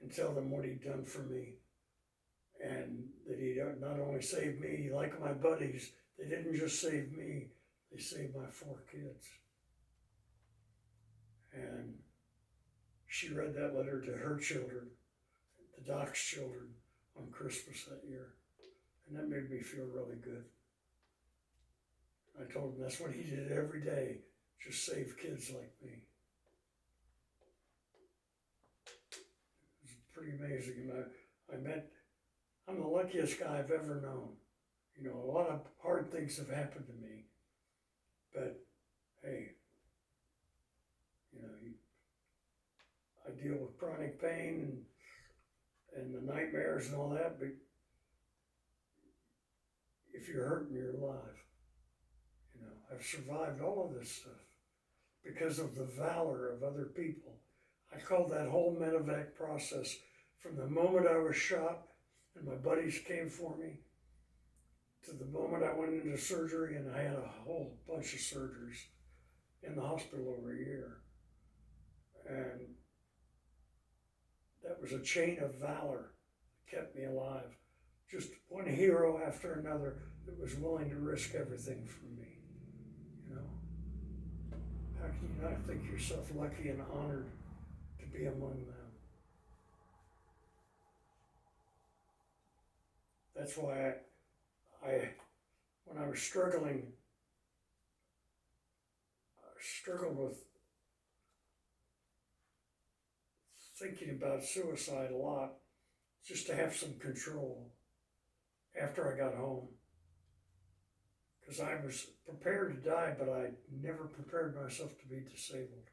[SPEAKER 1] and tell them what he'd done for me. And that he not only saved me, like my buddies, they didn't just save me, they saved my 4 kids. And she read that letter to her children, the doc's children, on Christmas that year. And that made me feel really good. I told him that's what he did every day, just save kids like me. It was pretty amazing. And I'm the luckiest guy I've ever known. You know, a lot of hard things have happened to me, but hey, you know, I deal with chronic pain and the nightmares and all that, but if you're hurting, you're alive. You know, I've survived all of this stuff because of the valor of other people. I call that whole medevac process from the moment I was shot and my buddies came for me to the moment I went into surgery, and I had a whole bunch of surgeries in the hospital over a year. And that was a chain of valor that kept me alive. Just one hero after another that was willing to risk everything for me, you know. How can you not think yourself lucky and honored to be among them? That's why when I was struggling, I struggled with thinking about suicide a lot, just to have some control after I got home. Because I was prepared to die, but I never prepared myself to be disabled.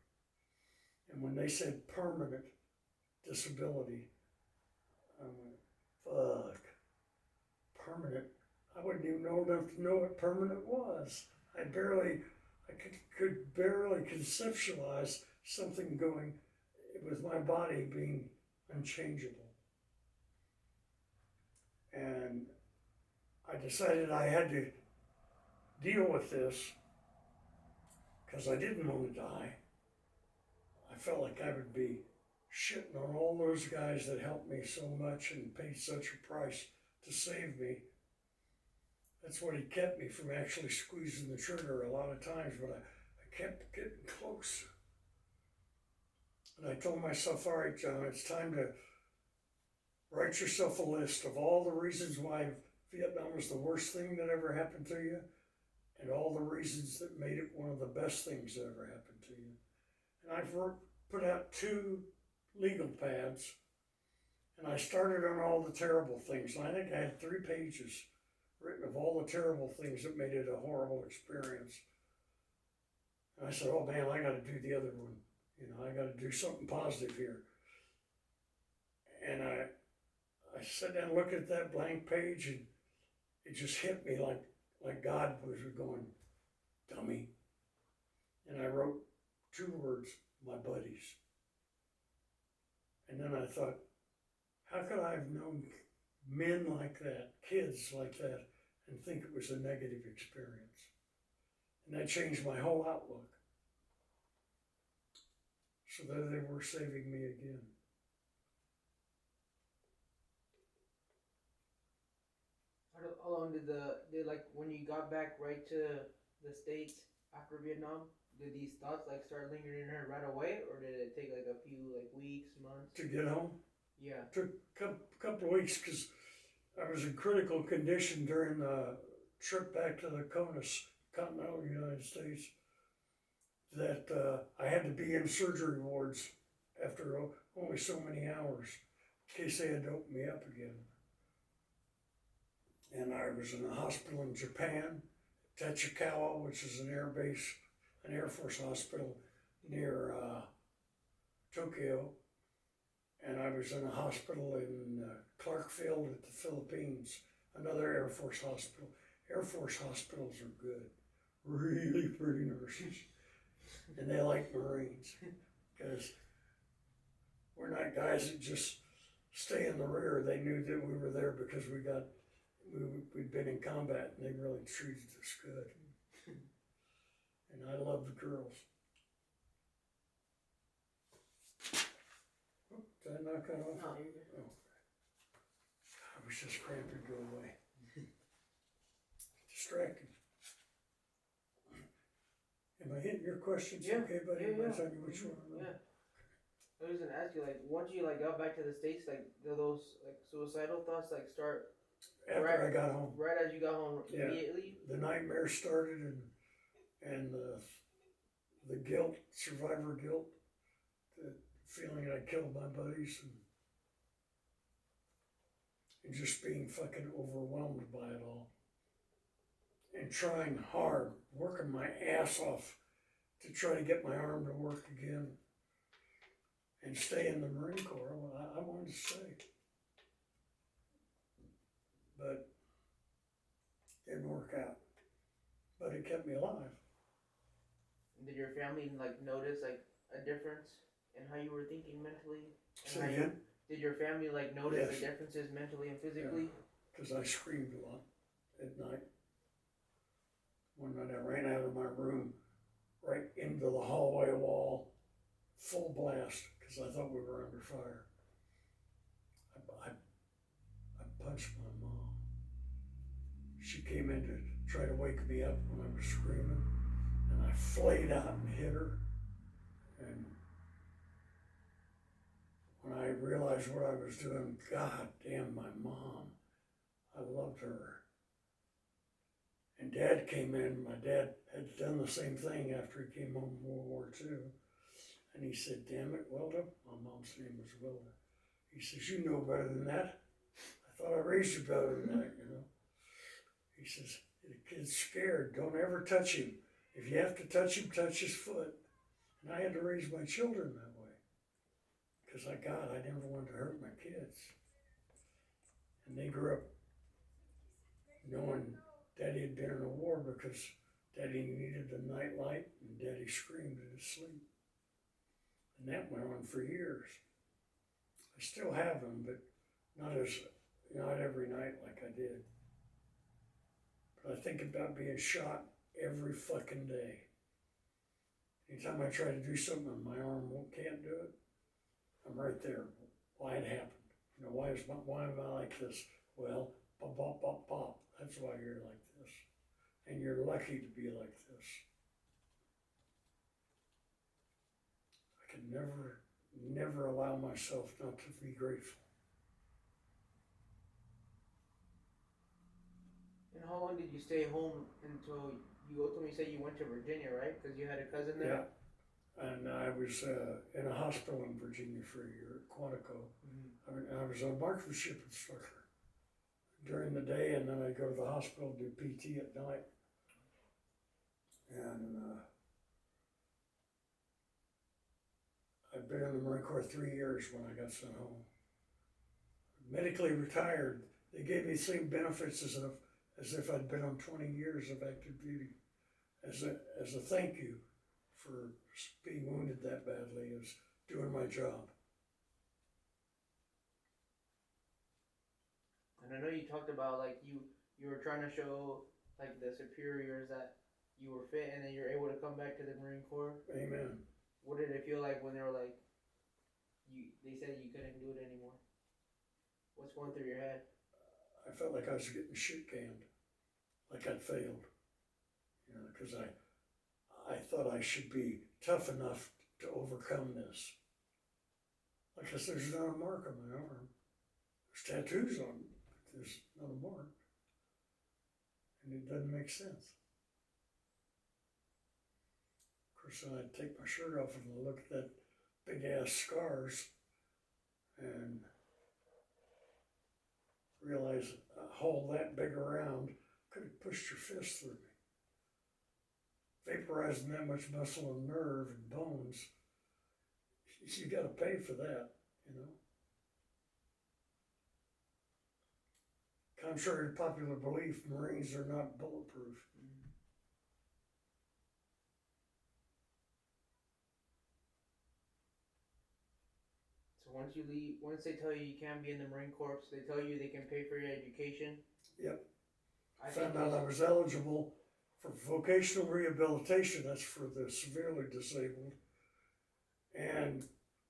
[SPEAKER 1] And when they said permanent disability, I went, fuck, permanent. I wouldn't even know enough to know what permanent was. I could barely conceptualize something going with my body being unchangeable. And I decided I had to deal with this because I didn't want to die. I felt like I would be shitting on all those guys that helped me so much and paid such a price to save me. That's what had kept me from actually squeezing the trigger a lot of times, but I kept getting close. And I told myself, all right, John, it's time to write yourself a list of all the reasons why Vietnam was the worst thing that ever happened to you, and all the reasons that made it one of the best things that ever happened to you. And I've put out 2 legal pads, and I started on all the terrible things. And I think I had 3 pages written of all the terrible things that made it a horrible experience. And I said, oh man, I got to do the other one. You know, I got to do something positive here. And I sat down and looked at that blank page, and it just hit me like God was going, dummy. And I wrote 2 words, my buddies. And then I thought, how could I have known men like that, kids like that, and think it was a negative experience? And that changed my whole outlook. So that they were saving me again.
[SPEAKER 2] How long did like when you got back right to the States after Vietnam, did these thoughts like start lingering in her right away, or did it take like a few like weeks, months?
[SPEAKER 1] To get home?
[SPEAKER 2] Yeah.
[SPEAKER 1] It took a couple of weeks because I was in critical condition during the trip back to the continental United States, that I had to be in surgery wards after only so many hours in case they had to open me up again. And I was in a hospital in Japan, Tachikawa, which is an air base, an Air Force hospital near Tokyo. And I was in a hospital in Clarkfield at the Philippines, another Air Force hospital. Air Force hospitals are good, really pretty nurses. And they like Marines, because we're not guys that just stay in the rear. They knew that we were there because we'd been in combat, and they really treated us good. And I love the girls. Oh, did I knock that off?
[SPEAKER 2] No, you're good.
[SPEAKER 1] Oh. I wish this cramp would go away. Distracting. Am I hitting your questions?
[SPEAKER 2] Yeah.
[SPEAKER 1] Okay, buddy?
[SPEAKER 2] Yeah,
[SPEAKER 1] Am I
[SPEAKER 2] yeah.
[SPEAKER 1] telling you which one?
[SPEAKER 2] Yeah. I was gonna ask you, like, once you like got back to the States, like, did those like suicidal thoughts like start
[SPEAKER 1] After I got home.
[SPEAKER 2] right as you got home immediately?
[SPEAKER 1] The nightmare started, and the guilt, survivor guilt, the feeling I killed my buddies, and just being fucking overwhelmed by it all. And trying hard, working my ass off to try to get my arm to work again and stay in the Marine Corps. Well, I wanted to stay. But it didn't work out. But it kept me alive.
[SPEAKER 2] Did your family like notice like a difference in how you were thinking mentally?
[SPEAKER 1] Say again?
[SPEAKER 2] Did your family like notice
[SPEAKER 1] Yes.
[SPEAKER 2] the differences mentally and physically?
[SPEAKER 1] Because I screamed a lot at night. One night I ran out of my room right into the hallway wall, full blast, because I thought we were under fire. I punched my mom. She came in to try to wake me up when I was screaming, and I flayed out and hit her. And when I realized what I was doing, God damn my mom, I loved her. And Dad came in. My dad had done the same thing after he came home from World War II. And he said, damn it, Wilda. My mom's name was Wilda. He says, you know better than that. I thought I raised you better than that, you know. He says, the kid's scared. Don't ever touch him. If you have to touch him, touch his foot. And I had to raise my children that way. Because I never wanted to hurt my kids. And they grew up knowing Daddy had been in a war because Daddy needed a night light and Daddy screamed in his sleep. And that went on for years. I still have them, but not every night like I did. But I think about being shot every fucking day. Anytime I try to do something and my arm can't do it, I'm right there. Why it happened? You know, why am I like this? Well, pop, pop, pop, pop. That's why you're like this. And you're lucky to be like this. can never allow myself not to be grateful.
[SPEAKER 2] And how long did you stay home until you ultimately said you went to Virginia, right? Because you had a cousin there?
[SPEAKER 1] Yeah, and I was in a hospital in Virginia for a year at Quantico. I was a marksmanship instructor during the day, and then I'd go to the hospital and do PT at night. And I'd been in the Marine Corps 3 years when I got sent home. Medically retired, they gave me the same benefits as if I'd been on 20 years of active duty, as a thank you for being wounded that badly, as doing my job.
[SPEAKER 2] And I know you talked about like you were trying to show like the superiors that you were fit, and then you're able to come back to the Marine Corps.
[SPEAKER 1] Amen.
[SPEAKER 2] What did it feel like when they were like, they said you couldn't do it anymore? What's going through your head?
[SPEAKER 1] I felt like I was getting shit canned, like I'd failed, because I thought I should be tough enough to overcome this. Like I said, there's not a mark on my arm. There's tattoos on it, but there's not a mark. And it doesn't make sense. Of course, then I'd take my shirt off and look at that big ass scars and realize a hole that big around could have pushed your fist through me. Vaporizing that much muscle and nerve and bones, you got to pay for that, Contrary to popular belief, Marines are not bulletproof.
[SPEAKER 2] So once they tell you can't be in the Marine Corps, they tell you they can pay for your education.
[SPEAKER 1] Yep.
[SPEAKER 2] I
[SPEAKER 1] found out I was eligible for vocational rehabilitation. That's for the severely disabled. And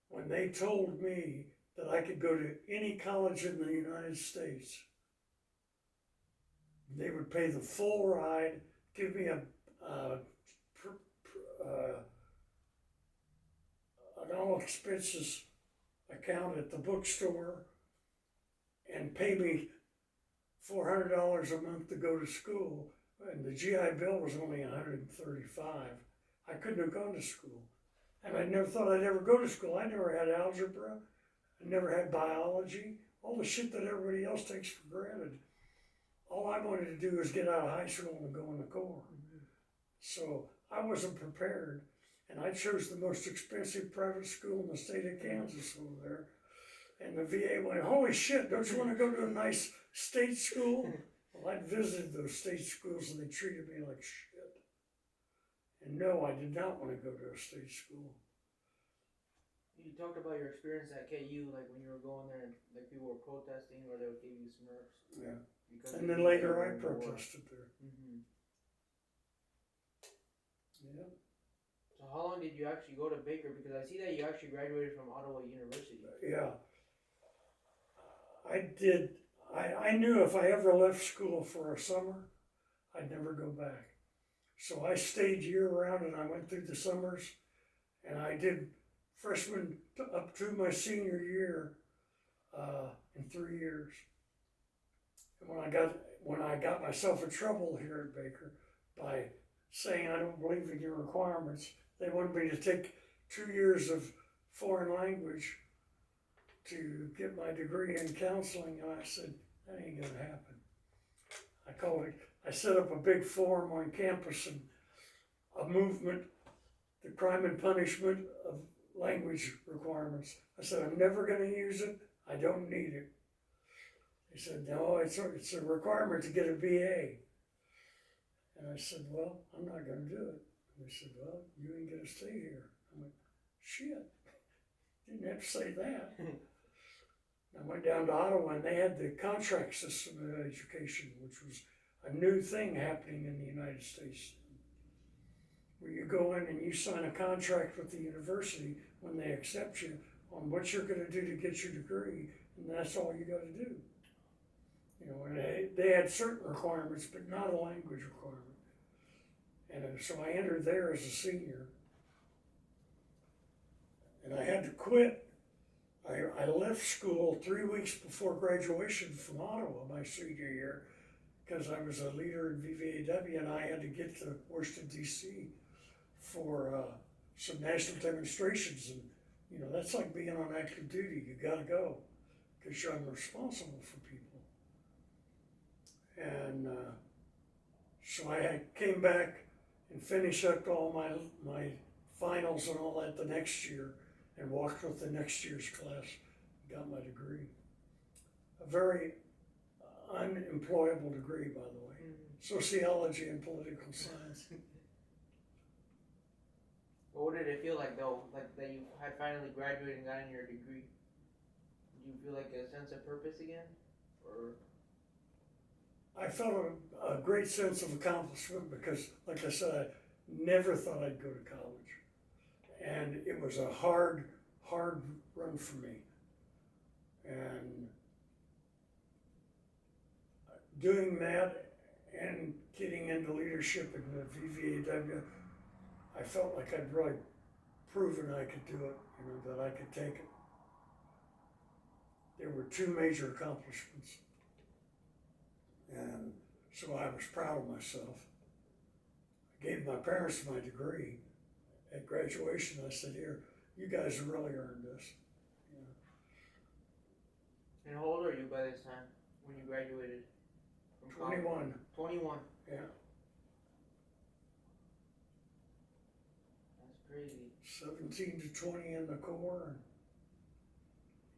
[SPEAKER 1] when they told me that I could go to any college in the United States, they would pay the full ride, give me an all expenses account at the bookstore, and pay me $400 a month to go to school, and the GI Bill was only $135. I couldn't have gone to school. And I never thought I'd ever go to school. I never had algebra. I never had biology. All the shit that everybody else takes for granted. All I wanted to do was get out of high school and go in the Corps. So I wasn't prepared. And I chose the most expensive private school in the state of Kansas over there. And the VA went, holy shit, don't you want to go to a nice state school? Well, I'd visited those state schools and they treated me like shit. And no, I did not want to go to a state school.
[SPEAKER 2] You talked about your experience at KU, like when you were going there and like people were protesting or they would give you smirks.
[SPEAKER 1] Yeah.
[SPEAKER 2] Because
[SPEAKER 1] And then later I protested there. Yeah.
[SPEAKER 2] So how long did you actually go to Baker? Because I see that you actually graduated from Ottawa University.
[SPEAKER 1] Yeah. I did. I knew if I ever left school for a summer, I'd never go back. So I stayed year round and I went through the summers and I did freshman up to my senior year in 3 years. And when I got myself in trouble here at Baker by saying I don't believe in your requirements, they wanted me to take 2 years of foreign language to get my degree in counseling, and I said, that ain't gonna happen. I set up a big forum on campus and a movement, the crime and punishment of language requirements. I said, I'm never gonna use it, I don't need it. They said, no, it's a requirement to get a BA. And I said, well, I'm not gonna do it. And they said, well, you ain't gonna stay here. I went, shit, didn't have to say that. I went down to Ottawa and they had the contract system of education, which was a new thing happening in the United States, where you go in and you sign a contract with the university when they accept you on what you're going to do to get your degree, and that's all you got to do. And they had certain requirements, but not a language requirement. And so I entered there as a senior. and I had to quit. I left school 3 weeks before graduation from Ottawa my senior year because I was a leader in VVAW and I had to get to Washington, D.C. for some national demonstrations. And, you know, that's like being on active duty. You got to go because I'm responsible for people. And so I came back and finished up all my finals and all that the next year and walked with the next year's class, got my degree. A very unemployable degree, by the way. Sociology and political science.
[SPEAKER 2] Well, what did it feel like though, like that you had finally graduated and gotten your degree? Did you feel like a sense of purpose again? Or?
[SPEAKER 1] I felt a great sense of accomplishment because, like I said, I never thought I'd go to college. And it was a hard run for me. And doing that and getting into leadership in the VVAW, I felt like I'd really proven I could do it, you know, that I could take it. There were two major accomplishments. And so I was proud of myself. I gave my parents my degree. At graduation, I said, here, you guys have really earned this. You know.
[SPEAKER 2] And how old are you by this time when you graduated? From
[SPEAKER 1] 21.
[SPEAKER 2] 21.
[SPEAKER 1] Yeah.
[SPEAKER 2] That's crazy.
[SPEAKER 1] 17 to 20 in the Corps, and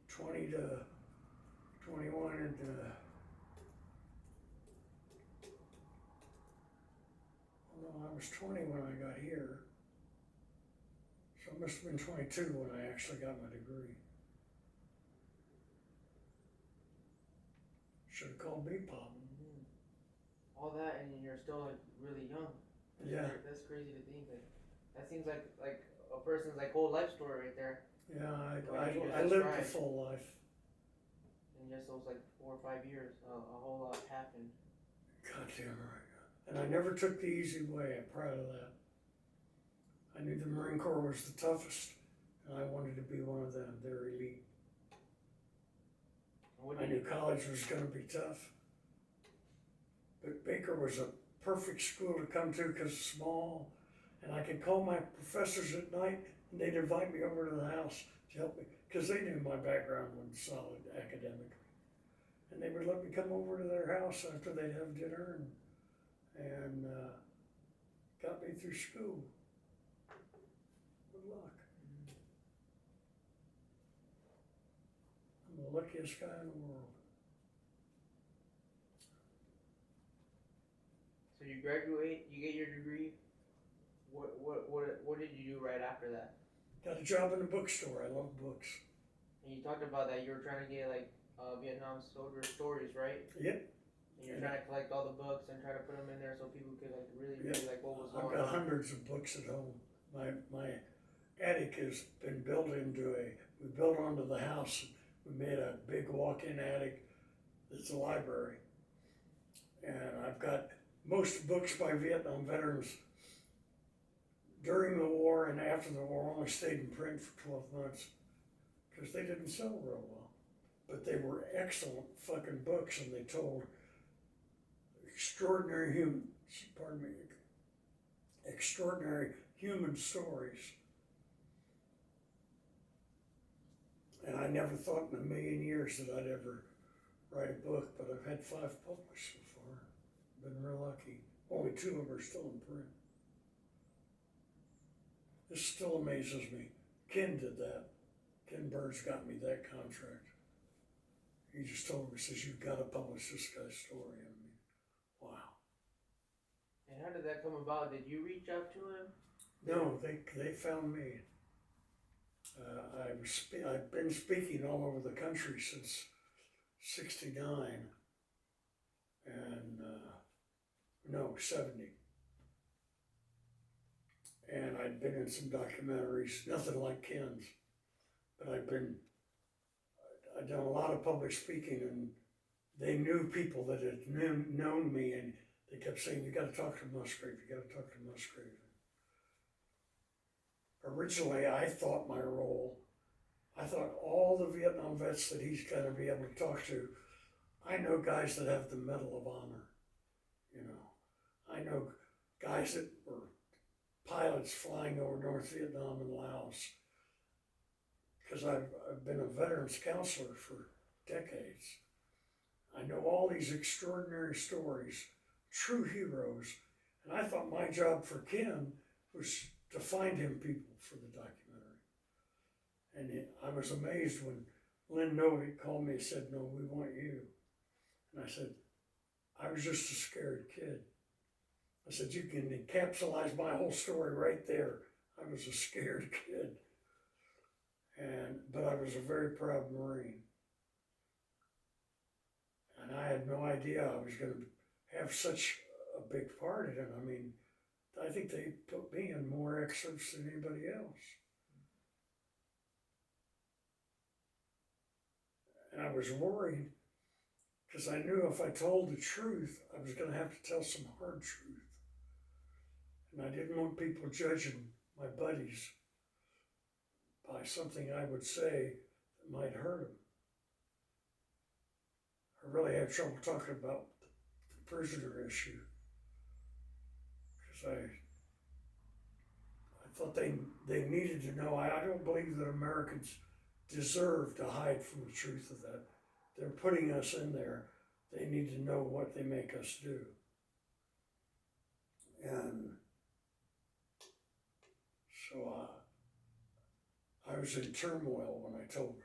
[SPEAKER 1] 20 to 21 in the, well, I was 20 when I got here. So I must have been 22 when I actually got my degree. Should have called me Pop.
[SPEAKER 2] Mm-hmm. All that and you're still like really young.
[SPEAKER 1] Yeah.
[SPEAKER 2] That's crazy to think. Like, that seems like a person's like whole life story right there.
[SPEAKER 1] Yeah, I lived a full life.
[SPEAKER 2] In just those like 4 or 5 years, a whole lot happened.
[SPEAKER 1] Goddamn right. And I never took the easy way. I'm proud of that. I knew the Marine Corps was the toughest, and I wanted to be one of them. They're elite. I knew college was going to be tough. But Baker was a perfect school to come to because it's small, and I could call my professors at night, and they'd invite me over to the house to help me, because they knew my background was solid academically. And they would let me come over to their house after they'd have dinner and got me through school. Good luck. I'm the luckiest guy in the world.
[SPEAKER 2] So you graduate, you get your degree. What did you do right after that?
[SPEAKER 1] Got a job in a bookstore. I love books.
[SPEAKER 2] And you talked about that you were trying to get like Vietnam soldier stories, right?
[SPEAKER 1] Yep.
[SPEAKER 2] And you're trying to collect all the books and try to put them in there so people could like really read like what was going on.
[SPEAKER 1] I've got hundreds of books at home. My attic has been built into we built onto the house. We made a big walk-in attic that's a library. And I've got most books by Vietnam veterans during the war and after the war only stayed in print for 12 months because they didn't sell real well. But they were excellent fucking books and they told extraordinary human stories. And I never thought in a million years that I'd ever write a book, but I've had 5 published so far. Been real lucky. Only 2 of them are still in print. This still amazes me. Ken did that. Ken Burns got me that contract. He just told me, he says, you've got to publish this guy's story. I mean, wow.
[SPEAKER 2] And how did that come about? Did you reach out to him?
[SPEAKER 1] No, they found me. I've been speaking all over the country since '69, and no, '70. And I'd been in some documentaries, nothing like Ken's, but I'd done a lot of public speaking, and they knew people that had known me, and they kept saying, you got to talk to Musgrave, you got to talk to Musgrave. originally I thought my role, I thought all the Vietnam vets that he's going to be able to talk to, I know guys that have the Medal of Honor, you know. I know guys that were pilots flying over North Vietnam and Laos, because I've been a veterans counselor for decades. I know all these extraordinary stories, true heroes, and I thought my job for Ken was to find him people for the documentary. And I was amazed when Lynn Novick called me and said, "No, we want you." And I said, "I was just a scared kid." I said, "You can encapsulate my whole story right there. I was a scared kid. But I was a very proud Marine. And I had no idea I was going to have such a big part in it. I mean, I think they put me in more excerpts than anybody else. And I was worried because I knew if I told the truth, I was going to have to tell some hard truth. And I didn't want people judging my buddies by something I would say that might hurt them. I really had trouble talking about the prisoner issue because I thought they needed to know. I don't believe that Americans deserve to hide from the truth of that. They're putting us in there. They need to know what they make us do. And so I was in turmoil when I told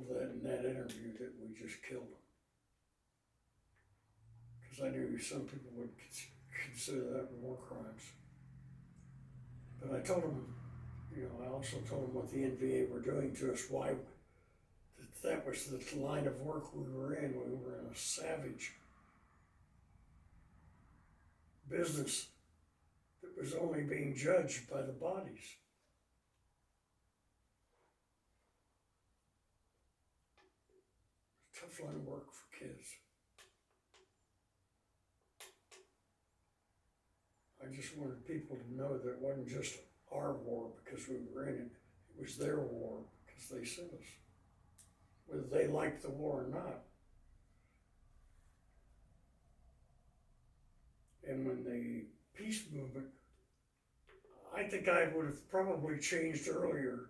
[SPEAKER 1] that in that interview that we just killed him. Because I knew some people would consider that war crimes. But I told them, I also told them what the NVA were doing to us, why that was the line of work we were in. We were in a savage business that was only being judged by the bodies. Tough line of work for kids. I just wanted people to know that it wasn't just our war because we were in it. It was their war because they sent us. Whether they liked the war or not. And when the peace movement, I think I would have probably changed earlier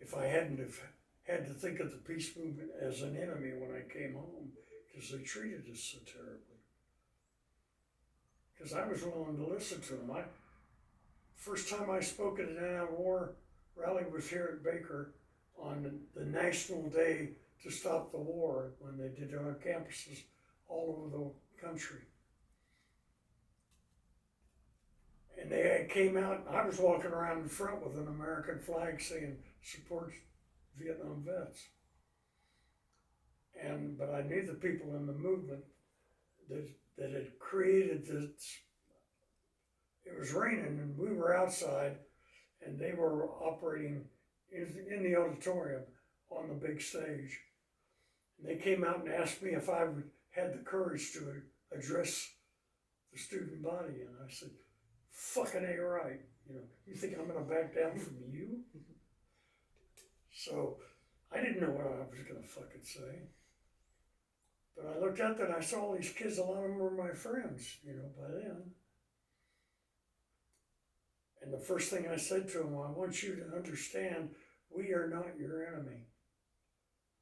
[SPEAKER 1] if I hadn't have had to think of the peace movement as an enemy when I came home, because they treated us so terribly. Because I was willing to listen to them. First time I spoke at an anti-war rally was here at Baker on the National Day to Stop the War, when they did it on campuses all over the country. And they came out, and I was walking around in front with an American flag saying, "Support Vietnam vets." But I knew the people in the movement that had created this. It was raining and we were outside, and they were operating in the auditorium on the big stage. And they came out and asked me if I had the courage to address the student body, and I said, "Fucking A right. You think I'm gonna back down from you?" So I didn't know what I was gonna fucking say. But I looked out there and I saw all these kids, a lot of them were my friends, by then. And the first thing I said to them, "I want you to understand, we are not your enemy.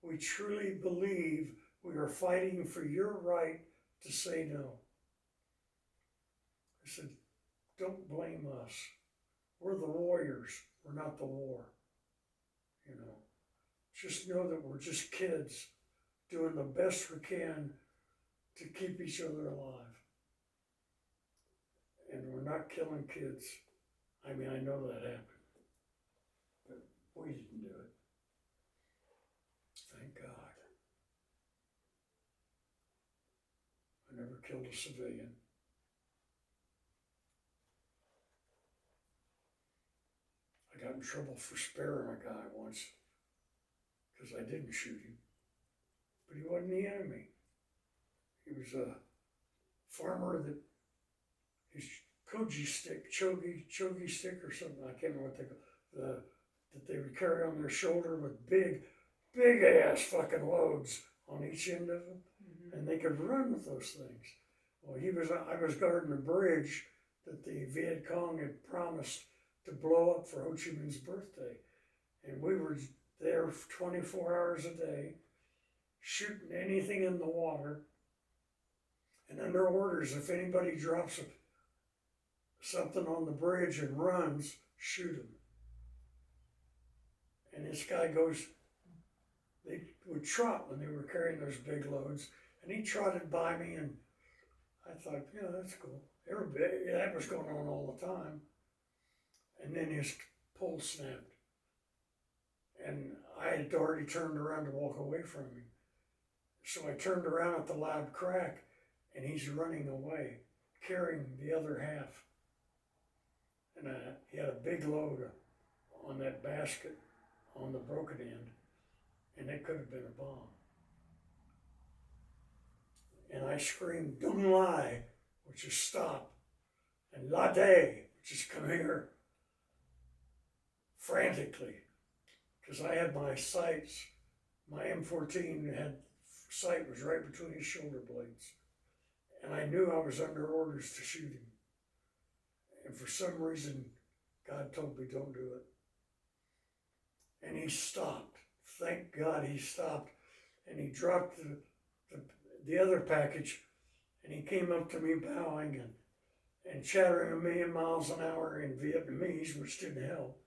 [SPEAKER 1] We truly believe we are fighting for your right to say no." I said, "Don't blame us. We're the warriors. We're not the war. Just know that we're just kids doing the best we can to keep each other alive. And we're not killing kids. I mean, I know that happened, but we didn't do it. Thank God. I never killed a civilian. I got in trouble for sparing a guy once because I didn't shoot him. But he wasn't the enemy. He was a farmer that his chogi stick or something, I can't remember what they call it, that they would carry on their shoulder with big ass fucking loads on each end of them, and they could run with those things. Well, I was guarding a bridge that the VietCong had promised to blow up for Ho Chi Minh's birthday, and we were there 24 hours a day, shooting anything in the water, and under orders, if anybody drops something on the bridge and runs, shoot him. And this guy goes, they would trot when they were carrying those big loads, and he trotted by me, and I thought, yeah, that's cool. That was going on all the time. And then his pole snapped, and I had already turned around to walk away from him. So I turned around at the loud crack, and he's running away, carrying the other half. And he had a big load on that basket on the broken end, and it could have been a bomb. And I screamed, "Don't lie," which is stop, and "Lade," which is come here, frantically, because I had my sights. My M14 sight was right between his shoulder blades, and I knew I was under orders to shoot him. And for some reason, God told me, don't do it. And he stopped. Thank God he stopped. And he dropped the other package, and he came up to me bowing and chattering 1,000,000 miles an hour in Vietnamese, which didn't help.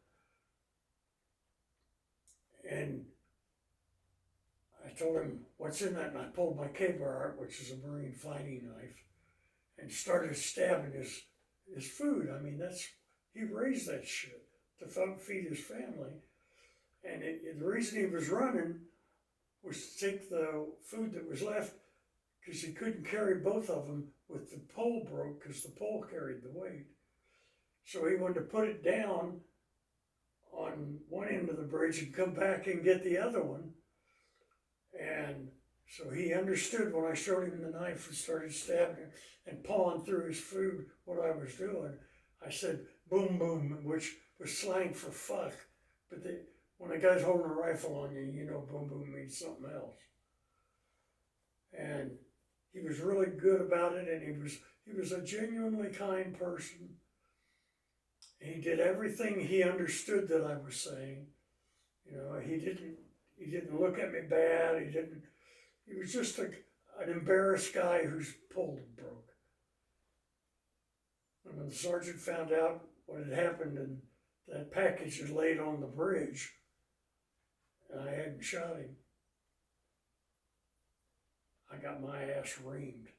[SPEAKER 1] And I told him, "What's in that?" And I pulled my K-bar out, which is a Marine fighting knife, and started stabbing his food. I mean, he raised that shit to feed his family. And the reason he was running was to take the food that was left, because he couldn't carry both of them with the pole broke, because the pole carried the weight. So he wanted to put it down on one end of the bridge and come back and get the other one. And so he understood when I showed him the knife and started stabbing him and pawing through his food what I was doing. I said, "Boom, boom," which was slang for fuck. But when a guy's holding a rifle on you, you know boom, boom means something else. And he was really good about it, and he was a genuinely kind person. He did everything he understood that I was saying. You know, he didn't look at me bad. He was just an embarrassed guy whose pole broke. And when the sergeant found out what had happened and that package had laid on the bridge, and I hadn't shot him, I got my ass reamed.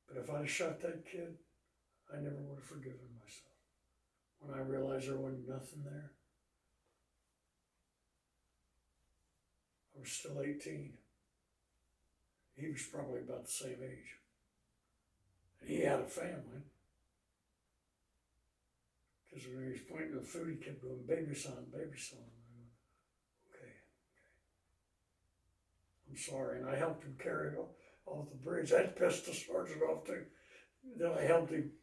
[SPEAKER 1] But if I'd have shot that kid, I never would have forgiven myself. When I realized there wasn't nothing there, I was still 18. He was probably about the same age. And he had a family. Because when he was pointing to the food, he kept going, "Baby son, baby son." I went, okay. I'm sorry. And I helped him carry it off the bridge. I pissed the sergeant off too. Then I helped him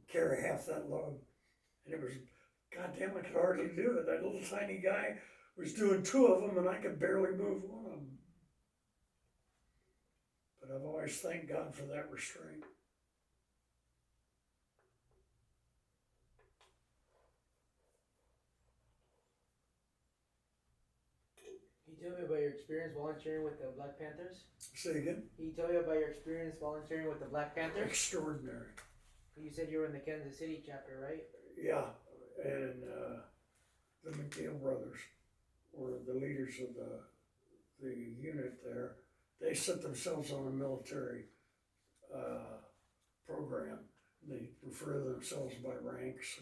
[SPEAKER 1] carry half that load. And it was, goddamn, I could hardly do it. That little tiny guy was doing 2 of them, and I could barely move 1 of them. But I've always thanked God for that restraint.
[SPEAKER 2] Can you tell me about your experience volunteering with the Black Panthers?
[SPEAKER 1] Say again?
[SPEAKER 2] Can you tell me about your experience volunteering with the Black Panthers?
[SPEAKER 1] Extraordinary.
[SPEAKER 2] You said you were in the Kansas City chapter, right?
[SPEAKER 1] Yeah, and the McNeil brothers were the leaders of the unit there. They set themselves on a military program. They refer to themselves by ranks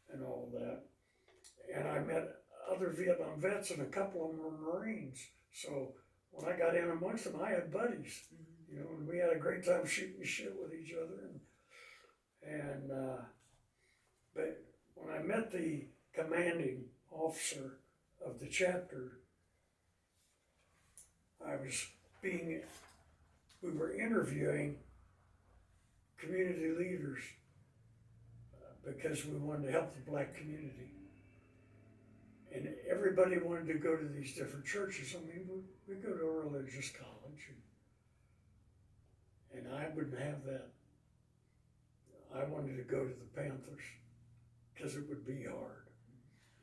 [SPEAKER 1] and all that. And I met other Vietnam vets, and a couple of them were Marines. So when I got in amongst them, I had buddies, you know, and we had a great time shooting shit with each other. But when I met the commanding officer of the chapter, we were interviewing community leaders because we wanted to help the black community. And everybody wanted to go to these different churches. I mean, we go to a religious college, and I wouldn't have that. I wanted to go to the Panthers because it would be hard.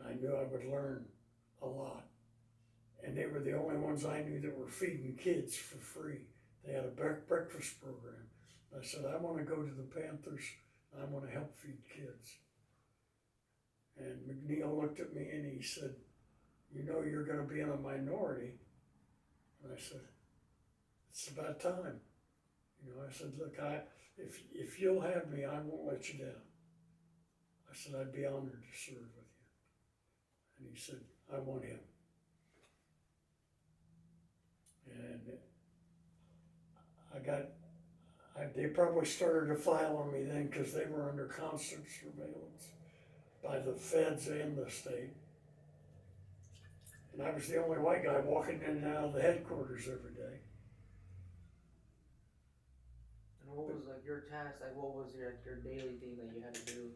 [SPEAKER 1] I knew I would learn a lot. And they were the only ones I knew that were feeding kids for free. They had a breakfast program. I said, I want to go to the Panthers. I want to help feed kids. And McNeil looked at me and he said, you know you're going to be in a minority. And I said, it's about time. You know, I said, look, if you'll have me, I won't let you down. I said, I'd be honored to serve with you. And he said, I want him. And they probably started a file on me then because they were under constant surveillance by the feds and the state. And I was the only white guy walking in and out of the headquarters every day.
[SPEAKER 2] And what was like your task? Like what was your daily thing that you had to do?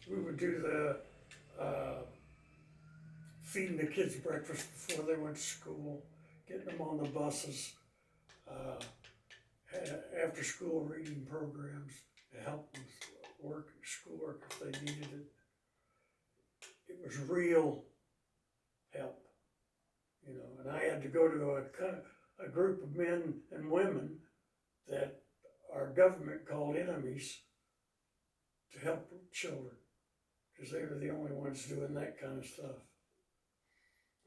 [SPEAKER 1] We would do the feeding the kids breakfast before they went to school, getting them on the buses, after school reading programs to help with schoolwork if they needed it. It was real help, you know, and I had to go to a group of men and women that our government called enemies to help children because they were the only ones doing that kind of stuff.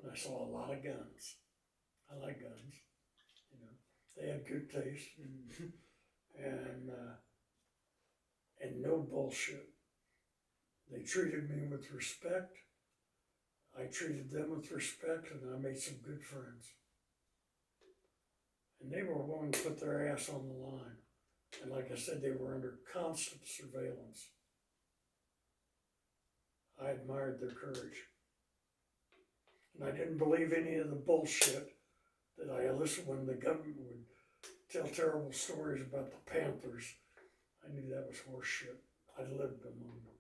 [SPEAKER 1] And I saw a lot of guns. I like guns, you know. They had good taste and no bullshit. They treated me with respect. I treated them with respect, and I made some good friends. And they were willing to put their ass on the line. And like I said, they were under constant surveillance. I admired their courage. And I didn't believe any of the bullshit that I listened when the government would tell terrible stories about the Panthers. I knew that was horse shit. I lived among them.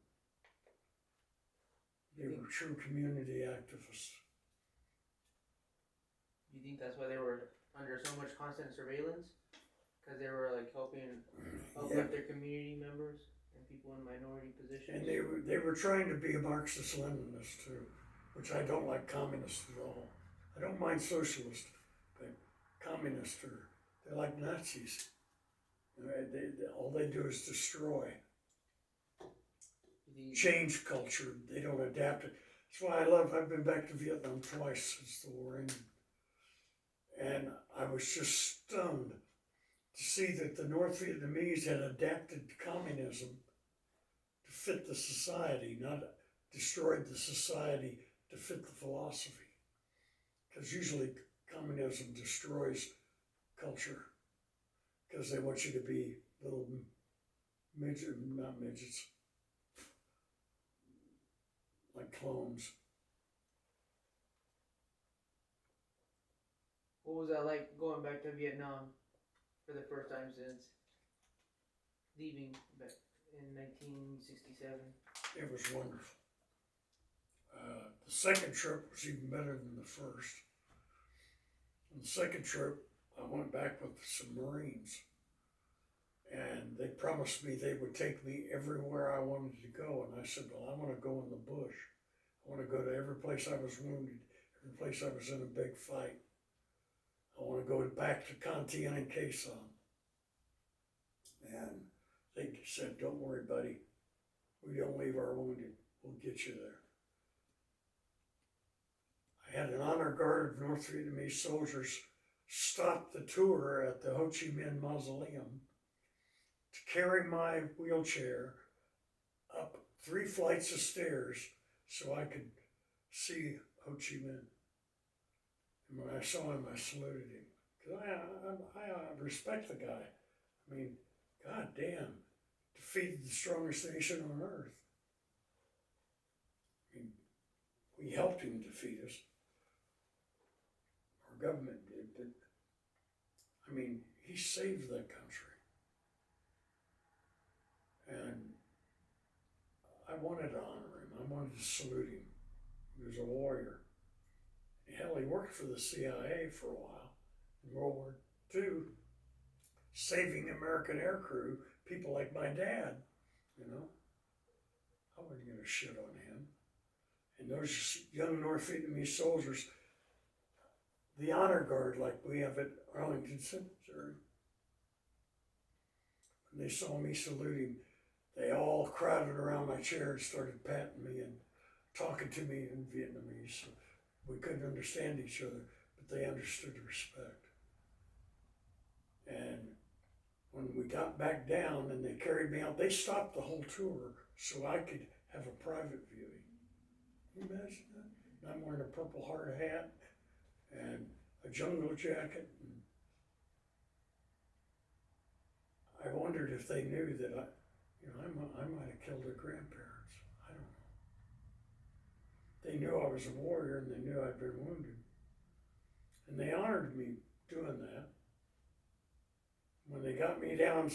[SPEAKER 1] They were true community activists.
[SPEAKER 2] You think that's why they were under so much constant surveillance? Because they were like helping with their community members and people in minority positions?
[SPEAKER 1] And they were trying to be a Marxist-Leninist too, which I don't like communists at all. I don't mind socialists, but communists they're like Nazis. You know, all they do is destroy. Change culture, they don't adapt it. That's why I've been back to Vietnam twice since the war ended. And I was just stunned to see that the North Vietnamese had adapted to communism to fit the society, not destroyed the society to fit the philosophy. Because usually communism destroys culture because they want you to be little not midgets, like clones.
[SPEAKER 2] What was that like going back to Vietnam for the first time since leaving back in 1967?
[SPEAKER 1] It was wonderful. The second trip was even better than the first. On the second trip, I went back with some Marines, and they promised me they would take me everywhere I wanted to go. And I said, well, I want to go in the bush. I want to go to every place I was wounded, every place I was in a big fight. I want to go back to Con Thien and Quai Son. And they said, don't worry, buddy. We don't leave our wounded. We'll get you there. I had an honor guard of North Vietnamese soldiers stop the tour at the Ho Chi Minh Mausoleum to carry my wheelchair up 3 flights of stairs so I could see Ho Chi Minh. And when I saw him, I saluted him. Because I respect the guy. I mean, God damn, defeated the strongest nation on earth. I mean, we helped him defeat us. Our government did, but I mean, he saved that country. And I I wanted to honor him. I wanted to salute him. He was a warrior. Hell, he worked for the CIA for a while in World War II, saving American aircrew, people like my dad, you know. I wasn't going to shit on him. And those young North Vietnamese soldiers, the honor guard like we have at Arlington Cemetery, when they saw me salute him, they all crowded around my chair and started patting me and talking to me in Vietnamese. So we couldn't understand each other, but they understood the respect. And when we got back down and they carried me out, they stopped the whole tour so I could have a private viewing. Can you imagine that? And I'm wearing a Purple Heart hat and a jungle jacket. And I wondered if they knew that I might have killed their grandparents. I don't know. They knew I was a warrior and they knew I'd been wounded. And they honored me doing that. When they got me down,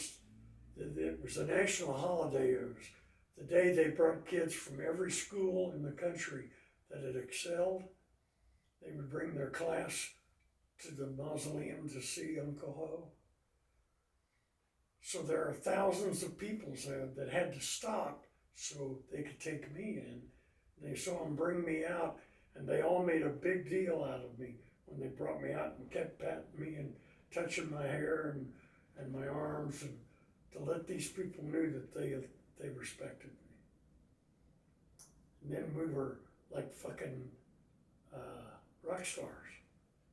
[SPEAKER 1] it was a national holiday. It was the day they brought kids from every school in the country that had excelled. They would bring their class to the mausoleum to see Uncle Ho. So there are thousands of people that had to stop so they could take me in. They saw them bring me out, and they all made a big deal out of me when they brought me out and kept patting me and touching my hair and my arms, and to let these people knew that they respected me. And then we were like fucking rock stars.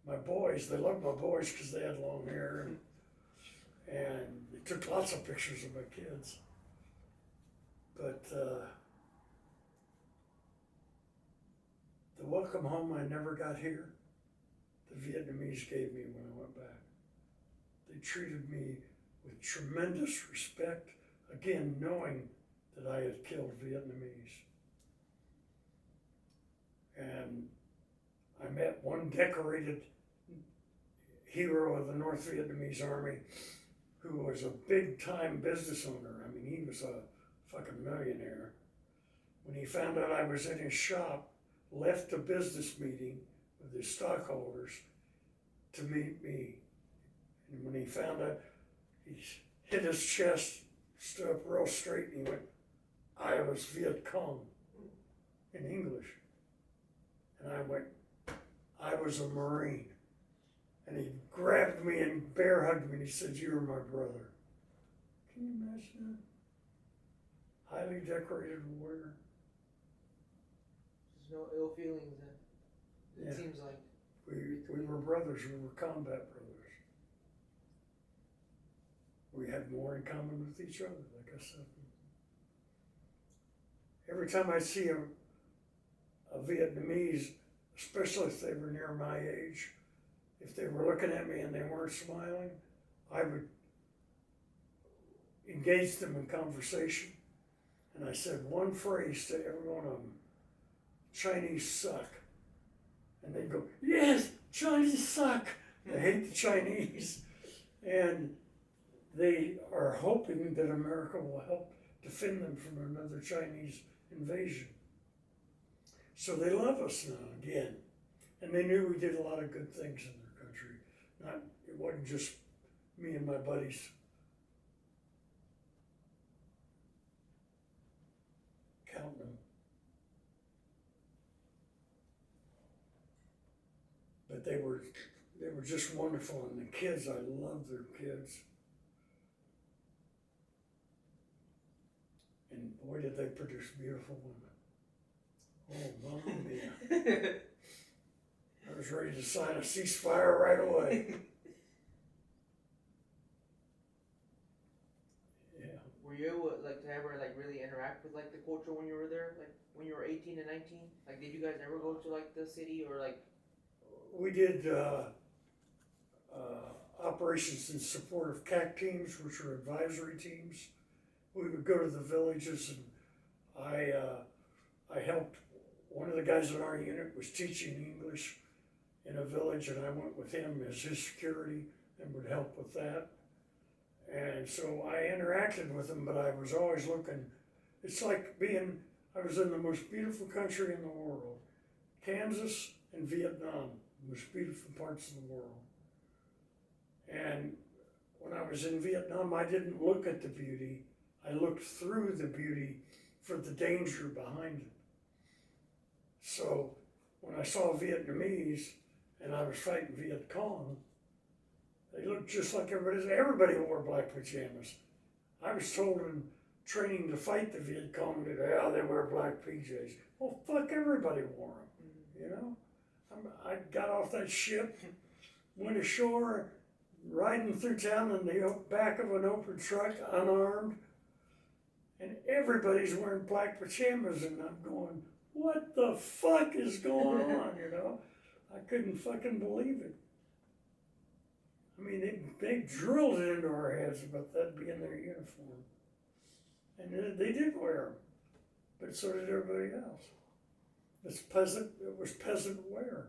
[SPEAKER 1] My boys, they loved my boys because they had long hair, and they took lots of pictures of my kids. But the welcome home I never got here, the Vietnamese gave me when I went back. They treated me with tremendous respect, again, knowing that I had killed Vietnamese. And I met one decorated hero of the North Vietnamese Army who was a big-time business owner. I mean, he was a fucking millionaire. When he found out I was in his shop, left a business meeting with his stockholders to meet me. And when he found out, he hit his chest, stood up real straight, and he went, "I was VietCong," in English. And I went, "I was a Marine." And he grabbed me and bear hugged me, and he said, "You were my brother." Can you imagine that? Highly decorated warrior.
[SPEAKER 2] There's no ill feelings then. It seems like.
[SPEAKER 1] We were brothers, we were combat brothers. We had more in common with each other, like I said. Every time I see a Vietnamese, especially if they were near my age, if they were looking at me and they weren't smiling, I would engage them in conversation. And I said one phrase to every one of them: "Chinese suck." And they'd go, "Yes, Chinese suck." They hate the Chinese. And they are hoping that America will help defend them from another Chinese invasion. So they love us now again. And they knew we did a lot of good things in their country. It wasn't just me and my buddies counting them. But they were just wonderful, and the kids, I love their kids. And boy, did they produce beautiful women. Oh, mamma mia. I was ready to sign a ceasefire right away. Yeah.
[SPEAKER 2] Were you able to ever really interact with the culture when you were there? Like when you were 18 and 19? Like did you guys ever go to the city or
[SPEAKER 1] We did operations in support of CAC teams, which are advisory teams. We would go to the villages, and I helped. One of the guys in our unit was teaching English in a village, and I went with him as his security and would help with that. And so I interacted with him, but I was always looking. It's like being I was in the most beautiful country in the world, Kansas and Vietnam, the most beautiful parts of the world. And when I was in Vietnam, I didn't look at the beauty. I looked through the beauty for the danger behind it. So when I saw Vietnamese and I was fighting VietCong, they looked just like everybody. Everybody wore black pajamas. I was told in training to fight the VietCong that they wear black PJs. Well, fuck, everybody wore them. You know, I got off that ship, went ashore, riding through town in the back of an open truck, unarmed, and everybody's wearing black pajamas, and I'm going, what the fuck is going on, you know? I couldn't fucking believe it. I mean, they drilled it into our heads about that being their uniform. And they did wear them, but so did everybody else. It was peasant wear.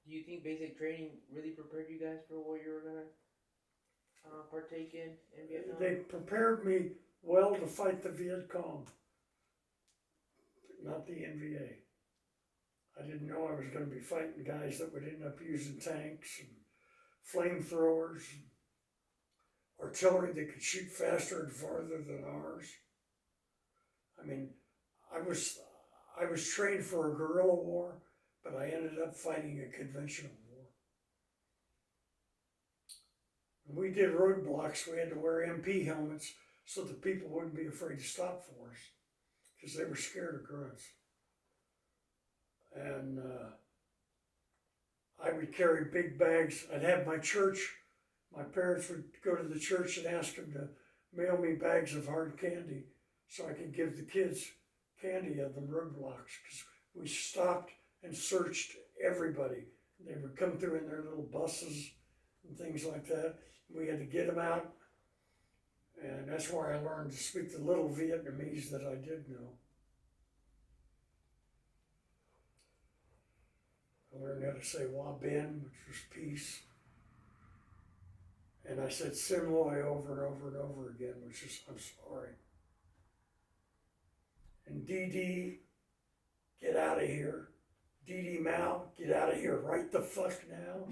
[SPEAKER 2] Do you think basic training really prepared you guys for what you were gonna partake in Vietnam?
[SPEAKER 1] They prepared me well to fight the VietCong, but not the NVA. I didn't know I was going to be fighting guys that would end up using tanks and flamethrowers, and artillery that could shoot faster and farther than ours. I mean, I was trained for a guerrilla war, but I ended up fighting a conventional war. When we did roadblocks, we had to wear MP helmets so that people wouldn't be afraid to stop for us because they were scared of grunts. And I would carry big bags. I'd have my parents would go to the church and ask them to mail me bags of hard candy so I could give the kids candy on the roadblocks, because we stopped and searched everybody. They would come through in their little buses and things like that. We had to get them out, and that's where I learned to speak the little Vietnamese that I did know. I learned how to say Wa Bin, which was peace. And I said Sim Loy over and over and over again, which is I'm sorry. And Dee, get out of here. Dee Mao, get out of here right the fuck now.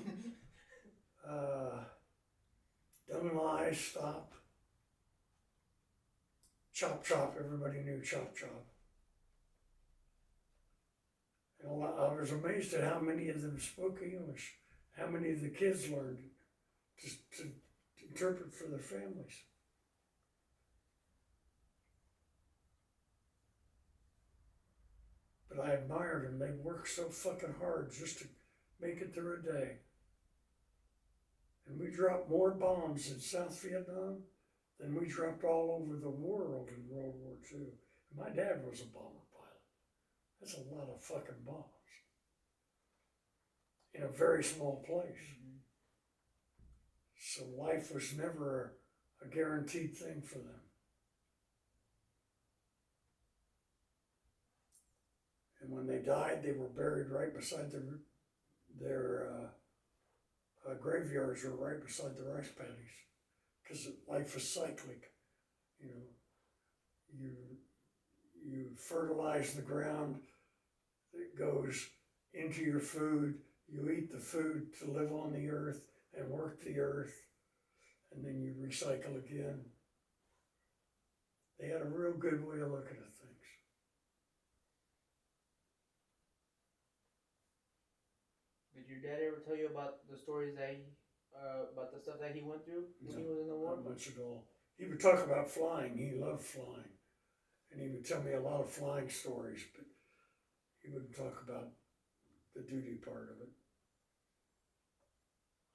[SPEAKER 1] Don't lie, stop. Chop chop, everybody knew chop chop. And I was amazed at how many of them spoke English, how many of the kids learned to interpret for their families. But I admired them. They worked so fucking hard just to make it through a day. And we dropped more bombs in South Vietnam than we dropped all over the world in World War II. And my dad was a bomber pilot. That's a lot of fucking bombs in a very small place. Mm-hmm. So life was never a guaranteed thing for them. And when they died, they were buried right beside their graveyards were right beside the rice paddies, because life is cyclic. You know, you fertilize the ground, it goes into your food, you eat the food to live on the earth and work the earth, and then you recycle again. They had a real good way of looking at things.
[SPEAKER 2] Did your dad ever tell you about the stories that about the stuff that he went through when he was in the war?
[SPEAKER 1] Not much at all. He would talk about flying. He loved flying. And he would tell me a lot of flying stories, but he wouldn't talk about the duty part of it.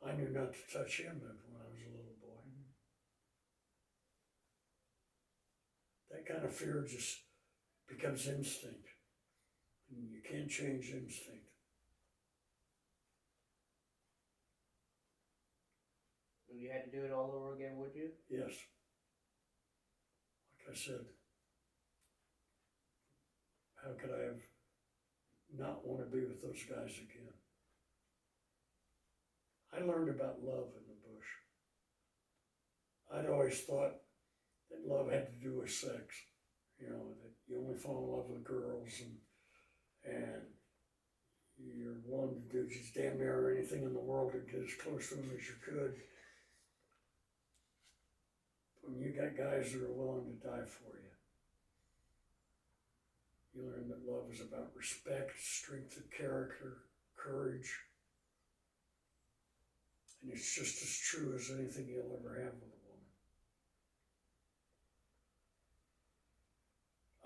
[SPEAKER 1] I knew not to touch him when I was a little boy. Mm-hmm. That kind of fear just becomes instinct. And you can't change instinct.
[SPEAKER 2] If you had to do it all over again, would you?
[SPEAKER 1] Yes. Like I said, how could I have not want to be with those guys again? I learned about love in the bush. I'd always thought that love had to do with sex. You know, that you only fall in love with girls, and you're willing to do just damn near anything in the world to get as close to them as you could. When you got guys that are willing to die for you, you learn that love is about respect, strength of character, courage, and it's just as true as anything you'll ever have with a woman.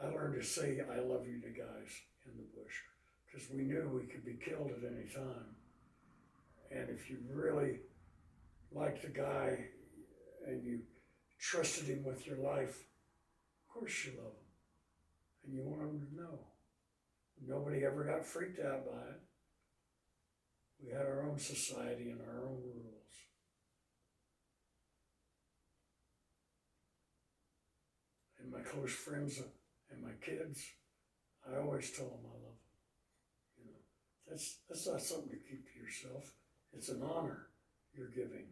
[SPEAKER 1] I learned to say I love you to guys in the bush because we knew we could be killed at any time. And if you really liked the guy and you trusted him with your life, of course you love him. And you want him to know. Nobody ever got freaked out by it. We had our own society and our own rules. And my close friends and my kids, I always tell them I love them. You know, that's not something to keep to yourself. It's an honor you're giving.